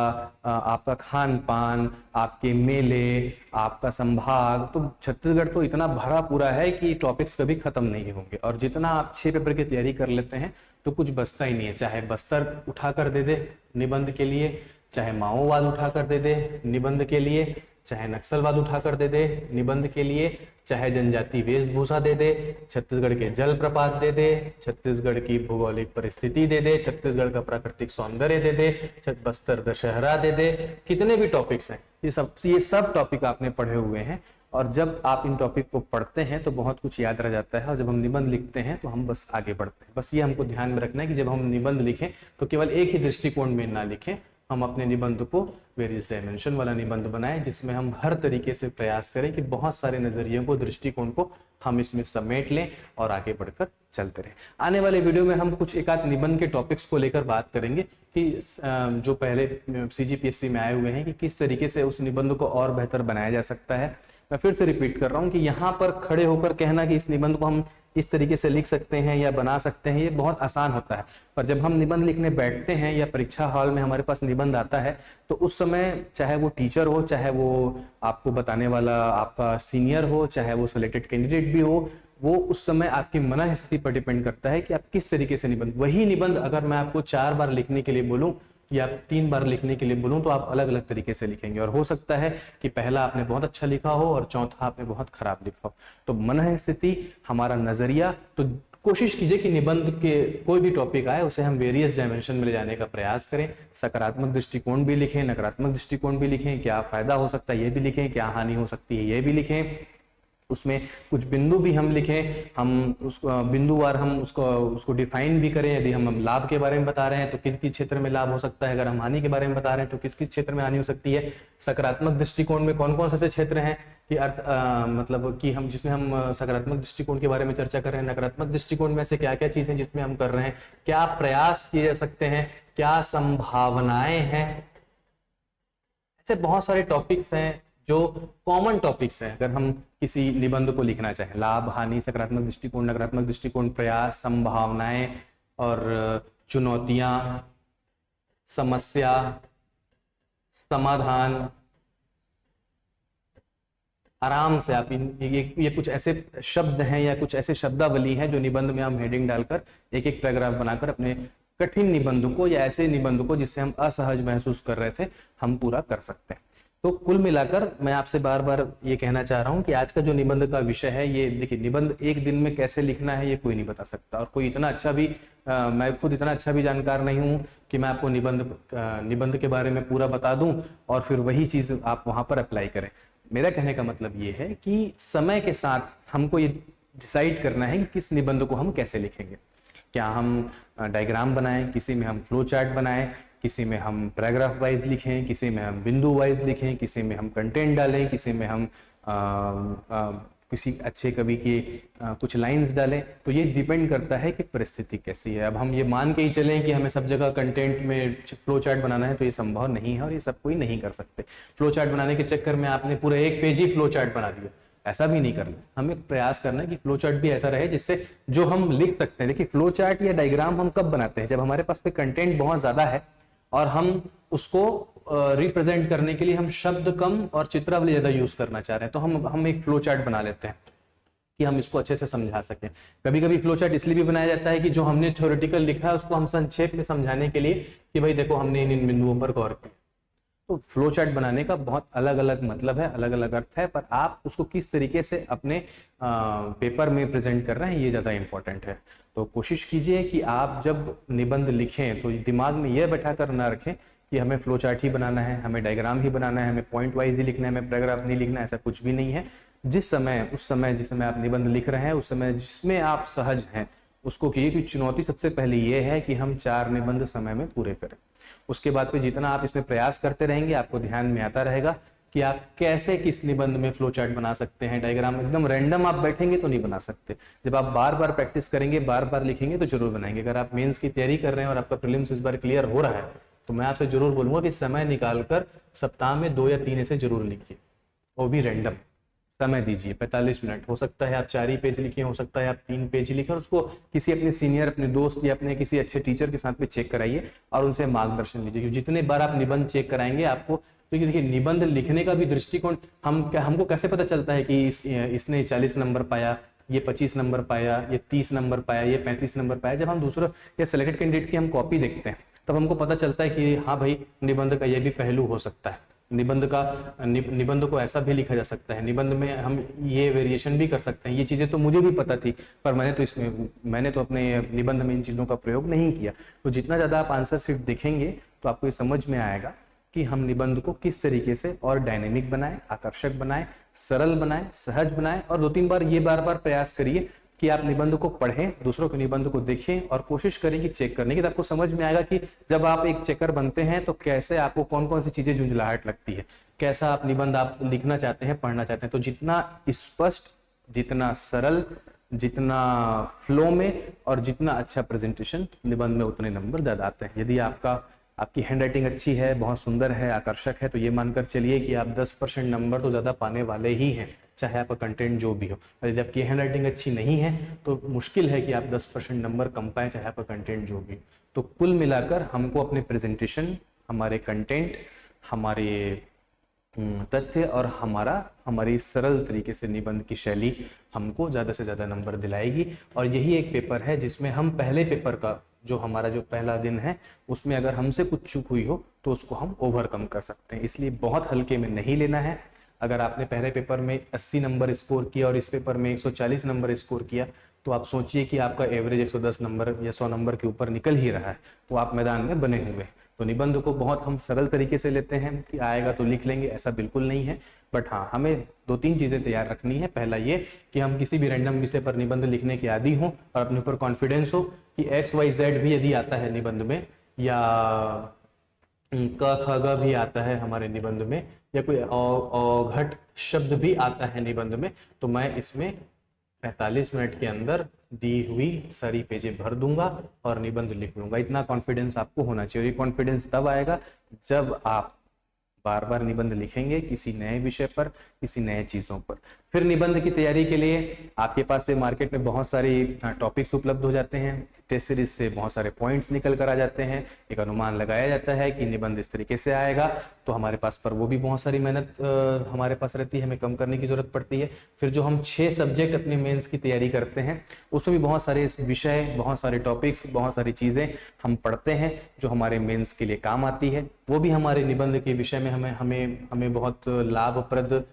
आपका खान पान, आपके मेले, आपका संभाग। तो छत्तीसगढ़ तो इतना भरा पूरा है कि टॉपिक्स कभी खत्म नहीं होंगे। और जितना आप 6 पेपर की तैयारी कर लेते हैं तो कुछ बचता ही नहीं है। चाहे बस्तर उठा कर दे दे निबंध के लिए, चाहे माओवाद उठा कर दे दे निबंध के लिए, चाहे नक्सलवाद उठा कर दे दे निबंध के लिए, चाहे जनजाति वेशभूषा दे दे, छत्तीसगढ़ के जल प्रपात दे दे, छत्तीसगढ़ की भौगोलिक परिस्थिति दे दे, छत्तीसगढ़ का प्राकृतिक सौंदर्य दे दे, बस्तर दशहरा दे दे, कितने भी टॉपिक्स हैं, ये सब टॉपिक आपने पढ़े हुए हैं। और जब आप इन टॉपिक को पढ़ते हैं तो बहुत कुछ याद रह जाता है, और जब हम निबंध लिखते हैं तो हम बस आगे बढ़ते हैं। बस ये हमको ध्यान में रखना है कि जब हम निबंध लिखें तो केवल एक ही दृष्टिकोण में ना लिखें, हम अपने निबंध को वेरियस डायमेंशन वाला निबंध बनाएं जिसमें हम हर तरीके से प्रयास करें कि बहुत सारे नजरियों को, दृष्टिकोण को हम इसमें समेट लें और आगे बढ़कर चलते रहें। आने वाले वीडियो में हम कुछ एक आध निबंध के टॉपिक्स को लेकर बात करेंगे कि जो पहले सीजीपीएससी में आए हुए हैं कि किस तरीके से उस निबंध को और बेहतर बनाया जा सकता है। मैं फिर से रिपीट कर रहा हूं कि यहाँ पर खड़े होकर कहना कि इस निबंध को हम इस तरीके से लिख सकते हैं या बना सकते हैं, ये बहुत आसान होता है। पर जब हम निबंध लिखने बैठते हैं या परीक्षा हॉल में हमारे पास निबंध आता है, तो उस समय चाहे वो टीचर हो, चाहे वो आपको बताने वाला आपका सीनियर हो, चाहे वो सिलेक्टेड कैंडिडेट भी हो, वो उस समय आपकी मन स्थिति पर डिपेंड करता है कि आप किस तरीके से निबंध, वही निबंध अगर मैं आपको 4 बार लिखने के लिए बोलूं या 3 बार लिखने के लिए बोलूं, तो आप अलग अलग तरीके से लिखेंगे, और हो सकता है कि पहला आपने बहुत अच्छा लिखा हो और चौथा आपने बहुत खराब लिखा हो। तो मन स्थिति, हमारा नजरिया, तो कोशिश कीजिए कि निबंध के कोई भी टॉपिक आए उसे हम वेरियस डायमेंशन में ले जाने का प्रयास करें। सकारात्मक दृष्टिकोण भी लिखें, नकारात्मक दृष्टिकोण भी लिखें, क्या फायदा हो सकता है ये भी लिखें, क्या हानि हो सकती है ये भी लिखें, उसमें कुछ बिंदु भी हम लिखें, हम उसको बिंदुवार हम उसको डिफाइन भी करें। यदि हम लाभ के बारे में बता रहे हैं तो किस किस क्षेत्र में लाभ हो सकता है, अगर हम हानि के बारे में बता रहे हैं तो किस किस क्षेत्र में हानि हो सकती है। सकारात्मक दृष्टिकोण में कौन कौन से क्षेत्र हैं कि मतलब कि हम जिसमें हम सकारात्मक दृष्टिकोण के बारे में चर्चा कर रहे हैं। नकारात्मक दृष्टिकोण में से क्या क्या चीजें जिसमें हम कर रहे हैं, क्या प्रयास किए जा सकते हैं, क्या संभावनाएं हैं। ऐसे बहुत सारे टॉपिक्स हैं जो कॉमन टॉपिक्स हैं। अगर हम किसी निबंध को लिखना चाहें, लाभ हानि, सकारात्मक दृष्टिकोण, नकारात्मक दृष्टिकोण, प्रयास, संभावनाएं और चुनौतियां, समस्या, समाधान, आराम से आप ये कुछ ऐसे शब्द हैं या कुछ ऐसे शब्दावली हैं जो निबंध में हम हेडिंग डालकर एक एक पैराग्राफ बनाकर अपने कठिन निबंध को या ऐसे निबंध को जिससे हम असहज महसूस कर रहे थे, हम पूरा कर सकते हैं। तो कुल मिलाकर मैं आपसे बार बार ये कहना चाह रहा हूं कि आज का जो निबंध का विषय है, ये देखिए, निबंध एक दिन में कैसे लिखना है ये कोई नहीं बता सकता, और कोई इतना अच्छा भी मैं खुद इतना अच्छा भी जानकार नहीं हूं कि मैं आपको निबंध के बारे में पूरा बता दूं और फिर वही चीज आप वहां पर अप्लाई करें। मेरा कहने का मतलब ये है कि समय के साथ हमको ये डिसाइड करना है कि किस निबंध को हम कैसे लिखेंगे। क्या हम डायग्राम बनाएं, किसी में हम फ्लो चार्ट बनाएं, किसी में हम पैराग्राफ वाइज लिखें, किसी में हम बिंदु वाइज लिखें, किसी में हम कंटेंट डालें, किसी में हम किसी अच्छे कवि की कुछ लाइंस डालें। तो ये डिपेंड करता है कि परिस्थिति कैसी है। अब हम ये मान के ही चलें कि हमें सब जगह कंटेंट में फ्लो चार्ट बनाना है, तो ये संभव नहीं है और ये सब कोई नहीं कर सकते। फ्लो चार्ट बनाने के चक्कर में आपने पूरा 1 पेज ही फ्लो चार्ट बना दिया, ऐसा भी नहीं करना। हमें प्रयास करना है कि फ्लो चार्ट भी ऐसा रहे जिससे जो हम लिख सकते हैं। देखिए, फ्लो चार्ट या डायग्राम हम कब बनाते हैं, जब हमारे पास पे कंटेंट बहुत ज्यादा है और हम उसको रिप्रेजेंट करने के लिए हम शब्द कम और चित्रावली ज्यादा यूज करना चाह रहे हैं, तो हम एक फ्लो चार्ट बना लेते हैं कि हम इसको अच्छे से समझा सकें। कभी कभी फ्लो चार्ट इसलिए भी बनाया जाता है कि जो हमने थ्योरेटिकल लिखा है उसको हम संक्षेप में समझाने के लिए कि भाई देखो हमने इन बिंदुओं पर गौर किया। तो फ्लो चार्ट बनाने का बहुत अलग अलग मतलब है, अलग अलग अर्थ है, पर आप उसको किस तरीके से अपने पेपर में प्रेजेंट कर रहे हैं ये ज़्यादा इंपॉर्टेंट है। तो कोशिश कीजिए कि आप जब निबंध लिखें तो दिमाग में यह बैठा कर ना रखें कि हमें फ्लो चार्ट ही बनाना है, हमें डायग्राम ही बनाना है, हमें पॉइंट वाइज ही लिखना है, हमें पैराग्राफ नहीं लिखना है। ऐसा कुछ भी नहीं है। जिस समय आप निबंध लिख रहे हैं, उस समय जिसमें आप सहज हैं उसको कीजिए। कि चुनौती सबसे पहले ये है कि हम 4 निबंध समय में पूरे करें। उसके बाद पे जितना आप इसमें प्रयास करते रहेंगे, आपको ध्यान में आता रहेगा कि आप कैसे किस निबंध में फ्लो चार्ट बना सकते हैं। डायग्राम एकदम रैंडम आप बैठेंगे तो नहीं बना सकते। जब आप बार बार प्रैक्टिस करेंगे, बार बार लिखेंगे तो जरूर बनाएंगे। अगर आप मेंस की तैयारी कर रहे हैं और आपका प्रीलिम्स इस बार क्लियर हो रहा है, तो मैं आपसे जरूर बोलूंगा कि समय निकालकर सप्ताह में 2 या 3 ऐसे जरूर लिखिए, वो भी रैंडम समय दीजिए। 45 मिनट, हो सकता है आप 4 ही पेज लिखें, हो सकता है आप 3 पेज ही लिखें, और उसको किसी अपने सीनियर, अपने दोस्त या अपने किसी अच्छे टीचर के साथ में चेक कराइए और उनसे मार्गदर्शन लीजिए। क्योंकि जितने बार आप निबंध चेक कराएंगे आपको, तो देखिए निबंध लिखने का भी दृष्टिकोण हमको कैसे पता चलता है कि इसने 40 नंबर पाया, ये 25 नंबर पाया, ये 30 नंबर पाया, ये 35 नंबर पाया। जब हम दूसरा या सिलेक्टेड कैंडिडेट की हम कॉपी देखते हैं तब हमको पता चलता है कि हाँ भाई, निबंध का ये भी पहलू हो सकता है, निबंध को ऐसा भी लिखा जा सकता है, निबंध में हम ये वेरिएशन भी कर सकते हैं। ये चीजें तो मुझे भी पता थी, पर मैंने तो अपने निबंध में इन चीजों का प्रयोग नहीं किया। तो जितना ज्यादा आप आंसर शीट देखेंगे तो आपको ये समझ में आएगा कि हम निबंध को किस तरीके से और डायनेमिक बनाएं, आकर्षक बनाएं, सरल बनाएं, सहज बनाएं। और 2-3 बार ये बार प्रयास करिए कि आप निबंध को पढ़ें, दूसरों के निबंध को देखें और कोशिश करें कि चेक करने की। तो आपको समझ में आएगा कि जब आप एक चेकर बनते हैं तो कैसे आपको कौन कौन सी चीजें झुंझलाहट लगती है, कैसा आप निबंध आप लिखना चाहते हैं, पढ़ना चाहते हैं। तो जितना स्पष्ट, जितना सरल, जितना फ्लो में और जितना अच्छा प्रेजेंटेशन निबंध में, उतने नंबर ज्यादा आते हैं। यदि आपका आपकी हैंडराइटिंग अच्छी है, बहुत सुंदर है, आकर्षक है, तो ये मानकर चलिए कि आप 10% नंबर तो ज़्यादा पाने वाले ही हैं, चाहे आपका कंटेंट जो भी हो। और यदि आपकी हैंडराइटिंग अच्छी नहीं है तो मुश्किल है कि आप 10% नंबर कम पाएँ, चाहे आपका कंटेंट जो भी हो। तो कुल मिलाकर हमको अपने प्रेजेंटेशन, हमारे कंटेंट, हमारे तथ्य और हमारी सरल तरीके से निबंध की शैली हमको ज़्यादा से ज़्यादा नंबर दिलाएगी। और यही एक पेपर है जिसमें हम पहले पेपर का जो हमारा जो पहला दिन है उसमें अगर हमसे कुछ चूक हुई हो तो उसको हम ओवरकम कर सकते हैं, इसलिए बहुत हल्के में नहीं लेना है। अगर आपने पहले पेपर में 80 नंबर स्कोर किया और इस पेपर में 140 नंबर स्कोर किया तो आप सोचिए कि आपका एवरेज 110 नंबर या 100 नंबर के ऊपर निकल ही रहा है, तो आप मैदान में बने हुए हैं। तो निबंध को बहुत हम सरल तरीके से लेते हैं कि आएगा तो लिख लेंगे, ऐसा बिल्कुल नहीं है। बट हाँ, हमें 2-3 चीज़ें तैयार रखनी है। पहला ये कि हम किसी भी रैंडम विषय पर निबंध लिखने के आदी हों और अपने ऊपर कॉन्फिडेंस हो कि XYZ भी यदि आता है निबंध में, या क ख ग भी आता है हमारे निबंध में, या कोई औघट शब्द भी आता है निबंध में, तो मैं इसमें 45 मिनट के अंदर दी हुई सारी पेजें भर दूंगा और निबंध लिख लूंगा। इतना कॉन्फिडेंस आपको होना चाहिए। और ये कॉन्फिडेंस तब आएगा जब आप बार बार निबंध लिखेंगे किसी नए विषय पर, किसी नए चीज़ों पर। फिर निबंध की तैयारी के लिए आपके पास में मार्केट में बहुत सारी टॉपिक्स उपलब्ध हो जाते हैं, टेस्ट सीरीज से बहुत सारे पॉइंट्स निकल कर आ जाते हैं, एक अनुमान लगाया जाता है कि निबंध इस तरीके से आएगा, तो हमारे पास पर वो भी बहुत सारी मेहनत हमारे पास रहती है, हमें कम करने की जरूरत पड़ती है। फिर जो हम 6 सब्जेक्ट अपने मेंस की तैयारी करते हैं उसमें भी बहुत सारे विषय, बहुत सारे टॉपिक्स, बहुत सारी चीज़ें हम पढ़ते हैं जो हमारे मेंस के लिए काम आती है। वो भी हमारे निबंध के विषय में हमें बहुत लाभप्रद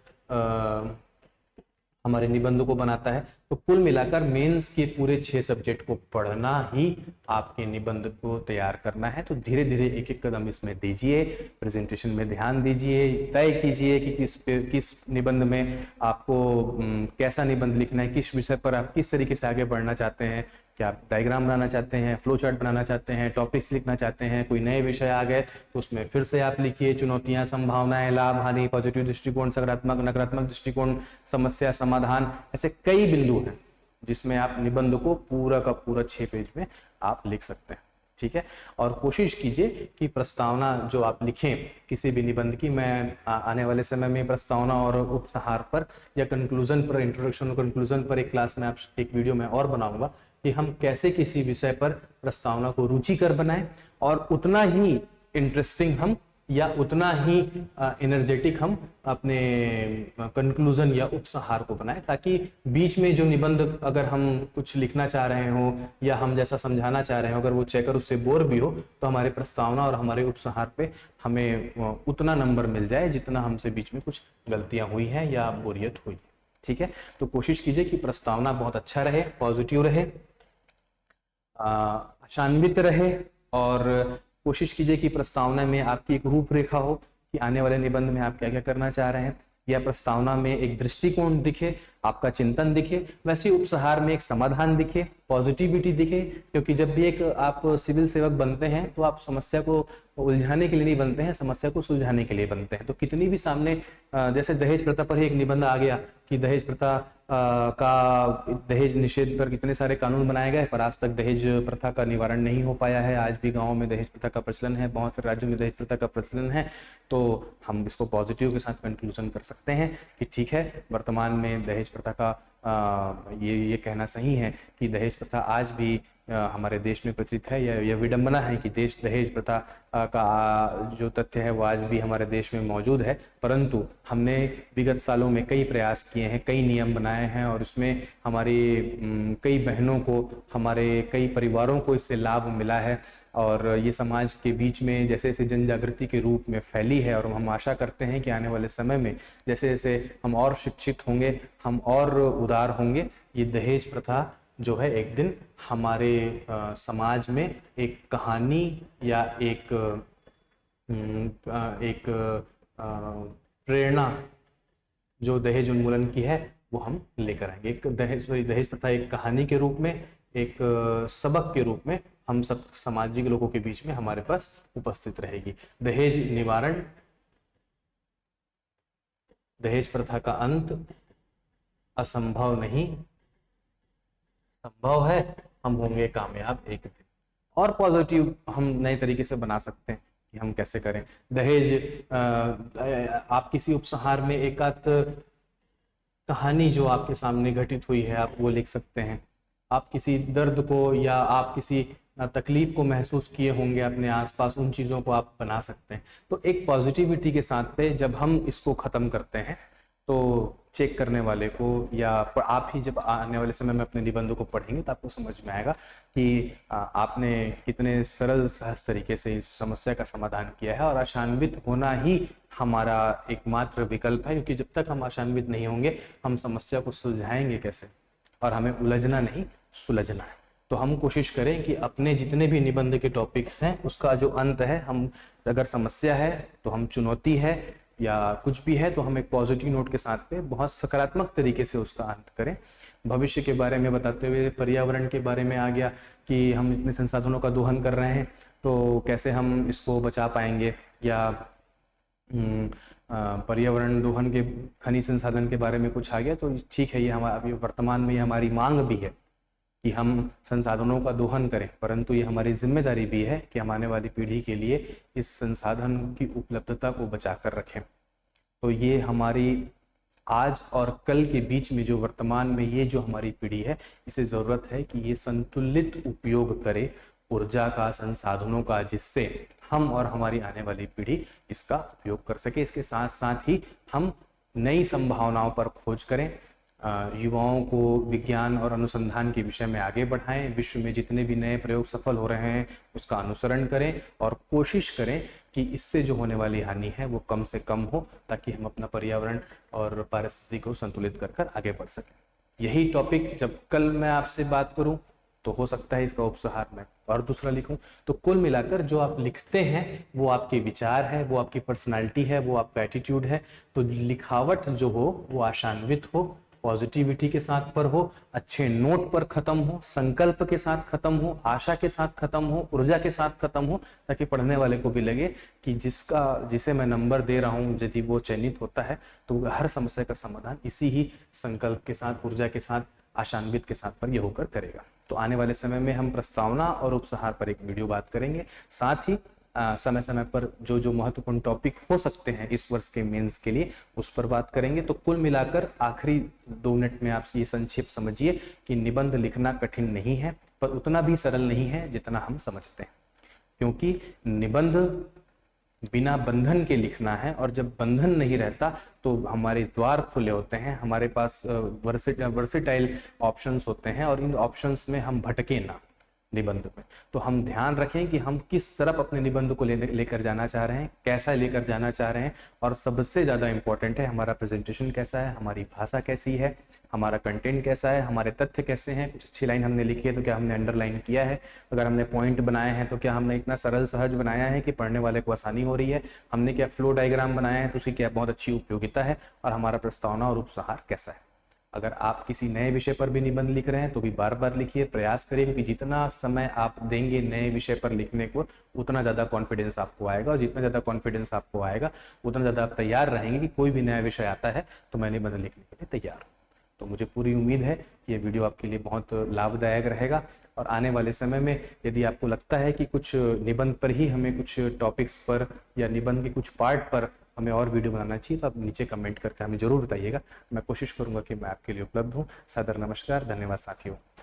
हमारे निबंध को बनाता है। तो कुल मिलाकर मेंस के पूरे 6 सब्जेक्ट को पढ़ना ही आपके निबंध को तैयार करना है। तो धीरे धीरे एक एक कदम इसमें दीजिए, प्रेजेंटेशन में ध्यान दीजिए, तय कीजिए कि किस निबंध में आपको कैसा निबंध लिखना है, किस विषय पर आप किस तरीके से आगे बढ़ना चाहते हैं। क्या आप डायग्राम बनाना चाहते हैं, फ्लो चार्ट बनाना चाहते हैं, टॉपिक्स लिखना चाहते हैं, कोई नए विषय आ गए तो उसमें फिर से आप लिखिए चुनौतियां, संभावनाएं, लाभ, हानि, पॉजिटिव दृष्टिकोण, सकारात्मक, नकारात्मक दृष्टिकोण, समस्या, समाधान, ऐसे कई बिंदु हैं जिसमें आप निबंध को पूरा का पूरा 6 पेज में आप लिख सकते हैं। ठीक है। और कोशिश कीजिए कि प्रस्तावना जो आप लिखें किसी भी निबंध की, मैं आने वाले समय में प्रस्तावना और उपसंहार पर या कंक्लूजन पर, इंट्रोडक्शन और कंक्लूजन पर एक क्लास में आप एक वीडियो में और बनाऊंगा कि हम कैसे किसी विषय पर प्रस्तावना को रुचिकर बनाएं और उतना ही इंटरेस्टिंग हम या उतना ही एनर्जेटिक हम अपने कंक्लूजन या उपसंहार को बनाएं, ताकि बीच में जो निबंध अगर हम कुछ लिखना चाह रहे हो या हम जैसा समझाना चाह रहे हो अगर वो चेकर उससे बोर भी हो तो हमारे प्रस्तावना और हमारे उपसंहार पे हमें उतना नंबर मिल जाए जितना हमसे बीच में कुछ गलतियां हुई हैं या बोरियत हुई। ठीक है। तो कोशिश कीजिए कि प्रस्तावना बहुत अच्छा रहे, पॉजिटिव रहे, आशान्वित रहे, और कोशिश कीजिए कि प्रस्तावना में आपकी एक रूपरेखा हो कि आने वाले निबंध में आप क्या क्या करना चाह रहे हैं, या प्रस्तावना में एक दृष्टिकोण दिखे, आपका चिंतन दिखे, वैसे उपसंहार में एक समाधान दिखे, पॉजिटिविटी दिखे। क्योंकि जब भी एक आप सिविल सेवक बनते हैं तो आप समस्या को उलझाने के लिए नहीं बनते हैं, समस्या को सुलझाने के लिए बनते हैं। तो कितनी भी सामने जैसे दहेज प्रथा पर ही एक निबंध आ गया कि दहेज प्रथा दहेज निषेध पर कितने सारे कानून बनाए गए पर आज तक दहेज प्रथा का निवारण नहीं हो पाया है। आज भी गाँव में दहेज प्रथा का प्रचलन है, बहुत सारे राज्यों में दहेज प्रथा का प्रचलन है। तो हम इसको पॉजिटिव के साथ कंक्लूजन कर सकते हैं कि ठीक है, वर्तमान में दहेज प्रथा का ये कहना सही है कि दहेज प्रथा आज भी हमारे देश में प्रचलित है। यह विडंबना है कि दहेज प्रथा का जो तथ्य है वो आज भी हमारे देश में मौजूद है, परंतु हमने विगत सालों में कई प्रयास किए हैं, कई नियम बनाए हैं और उसमें हमारी कई बहनों को, हमारे कई परिवारों को इससे लाभ मिला है। और ये समाज के बीच में जैसे जैसे जन जागृति के रूप में फैली है और हम आशा करते हैं कि आने वाले समय में जैसे जैसे हम और शिक्षित होंगे, हम और उदार होंगे, ये दहेज प्रथा जो है एक दिन हमारे समाज में एक कहानी या एक प्रेरणा जो दहेज उन्मूलन की है वो हम लेकर आएंगे। एक दहेज प्रथा एक कहानी के रूप में, एक सबक के रूप में हम सब सामाजिक लोगों के बीच में हमारे पास उपस्थित रहेगी। दहेज निवारण, दहेज प्रथा का अंत असंभव नहीं, संभव है, हम होंगे कामयाब एक दिन। और पॉजिटिव हम नए तरीके से बना सकते हैं कि हम कैसे करें। दहेज, आप किसी उपसंहार में एक आध कहानी जो आपके सामने घटित हुई है आप वो लिख सकते हैं। आप किसी दर्द को या आप किसी तकलीफ को महसूस किए होंगे अपने आसपास, उन चीज़ों को आप बना सकते हैं। तो एक पॉजिटिविटी के साथ पे जब हम इसको ख़त्म करते हैं तो चेक करने वाले को या आप ही जब आने वाले समय में अपने निबंध को पढ़ेंगे तो आपको समझ में आएगा कि आपने कितने सरल सहज तरीके से इस समस्या का समाधान किया है। और आशान्वित होना ही हमारा एकमात्र विकल्प है, क्योंकि जब तक हम आशान्वित नहीं होंगे हम समस्या को सुलझाएंगे कैसे। और हमें उलझना नहीं, सुलझना है। तो हम कोशिश करें कि अपने जितने भी निबंध के टॉपिक्स हैं उसका जो अंत है, हम अगर समस्या है तो हम चुनौती है या कुछ भी है तो हम एक पॉजिटिव नोट के साथ पे बहुत सकारात्मक तरीके से उसका अंत करें। भविष्य के बारे में बताते हुए पर्यावरण के बारे में आ गया कि हम इतने संसाधनों का दोहन कर रहे हैं तो कैसे हम इसको बचा पाएंगे, या पर्यावरण दोहन के खनिज संसाधन के बारे में कुछ आ गया तो ठीक है, ये हमारा अभी वर्तमान में ये हमारी मांग भी है कि हम संसाधनों का दोहन करें, परंतु ये हमारी जिम्मेदारी भी है कि हम आने वाली पीढ़ी के लिए इस संसाधन की उपलब्धता को बचा कर रखें। तो ये हमारी आज और कल के बीच में जो वर्तमान में ये जो हमारी पीढ़ी है, इसे ज़रूरत है कि ये संतुलित उपयोग करे ऊर्जा का, संसाधनों का, जिससे हम और हमारी आने वाली पीढ़ी इसका उपयोग कर सके। इसके साथ साथ ही हम नई संभावनाओं पर खोज करें, युवाओं को विज्ञान और अनुसंधान के विषय में आगे बढ़ाएं, विश्व में जितने भी नए प्रयोग सफल हो रहे हैं उसका अनुसरण करें और कोशिश करें कि इससे जो होने वाली हानि है वो कम से कम हो, ताकि हम अपना पर्यावरण और पारिस्थितिकी को संतुलित कर आगे बढ़ सकें। यही टॉपिक जब कल मैं आपसे बात करूं तो हो सकता है इसका उपसंहार मैं और दूसरा लिखूं। तो कुल मिलाकर जो आप लिखते हैं वो आपके विचार है, वो आपकी पर्सनालिटी है, वो आपका एटीट्यूड है। तो लिखावट जो हो वो आशान्वित हो, पॉजिटिविटी के साथ पर हो, अच्छे नोट पर खत्म हो, संकल्प के साथ खत्म हो, आशा के साथ खत्म हो, ऊर्जा के साथ खत्म हो, ताकि पढ़ने वाले को भी लगे कि जिसे मैं नंबर दे रहा हूँ यदि वो चयनित होता है तो हर समस्या का समाधान इसी ही संकल्प के साथ, ऊर्जा के साथ, आशान्वित के साथ पर ये होकर करेगा। तो आने वाले समय में हम प्रस्तावना और उपसंहार पर एक वीडियो बात करेंगे। साथ ही समय समय पर जो जो महत्वपूर्ण टॉपिक हो सकते हैं इस वर्ष के मेंस के लिए उस पर बात करेंगे। तो कुल मिलाकर आखिरी 2 मिनट में आप ये संक्षेप समझिए कि निबंध लिखना कठिन नहीं है, पर उतना भी सरल नहीं है जितना हम समझते हैं, क्योंकि निबंध बिना बंधन के लिखना है, और जब बंधन नहीं रहता तो हमारे द्वार खुले होते हैं, हमारे पास वर्सेटाइल ऑप्शंस होते हैं और इन ऑप्शंस में हम भटके ना निबंध में। तो हम ध्यान रखें कि हम किस तरफ अपने निबंध को लेकर जाना चाह रहे हैं, कैसा लेकर जाना चाह रहे हैं, और सबसे ज़्यादा इंपॉर्टेंट है हमारा प्रेजेंटेशन कैसा है, हमारी भाषा कैसी है, हमारा कंटेंट कैसा है, हमारे तथ्य कैसे हैं। कुछ अच्छी लाइन हमने लिखी है तो क्या हमने अंडरलाइन किया है, अगर हमने पॉइंट बनाए हैं तो क्या हमने इतना सरल सहज बनाया है कि पढ़ने वाले को आसानी हो रही है, हमने क्या फ्लो डायग्राम बनाया है तो उसकी क्या बहुत अच्छी उपयोगिता है, और हमारा प्रस्तावना और उपसंहार कैसा है। अगर आप किसी नए विषय पर भी निबंध लिख रहे हैं तो भी बार बार लिखिए, प्रयास करिए, क्योंकि जितना समय आप देंगे नए विषय पर लिखने को उतना ज़्यादा कॉन्फिडेंस आपको आएगा, और जितना ज़्यादा कॉन्फिडेंस आपको आएगा उतना ज़्यादा आप तैयार रहेंगे कि कोई भी नया विषय आता है तो मैं निबंध लिखने के लिए तैयार हूँ। तो मुझे पूरी उम्मीद है कि ये वीडियो आपके लिए बहुत लाभदायक रहेगा, और आने वाले समय में यदि आपको लगता है कि कुछ निबंध पर ही हमें कुछ टॉपिक्स पर या निबंध के कुछ पार्ट पर हमें और वीडियो बनाना चाहिए तो आप नीचे कमेंट करके हमें जरूर बताइएगा। मैं कोशिश करूंगा कि मैं आपके लिए उपलब्ध हूँ। सादर नमस्कार, धन्यवाद साथियों।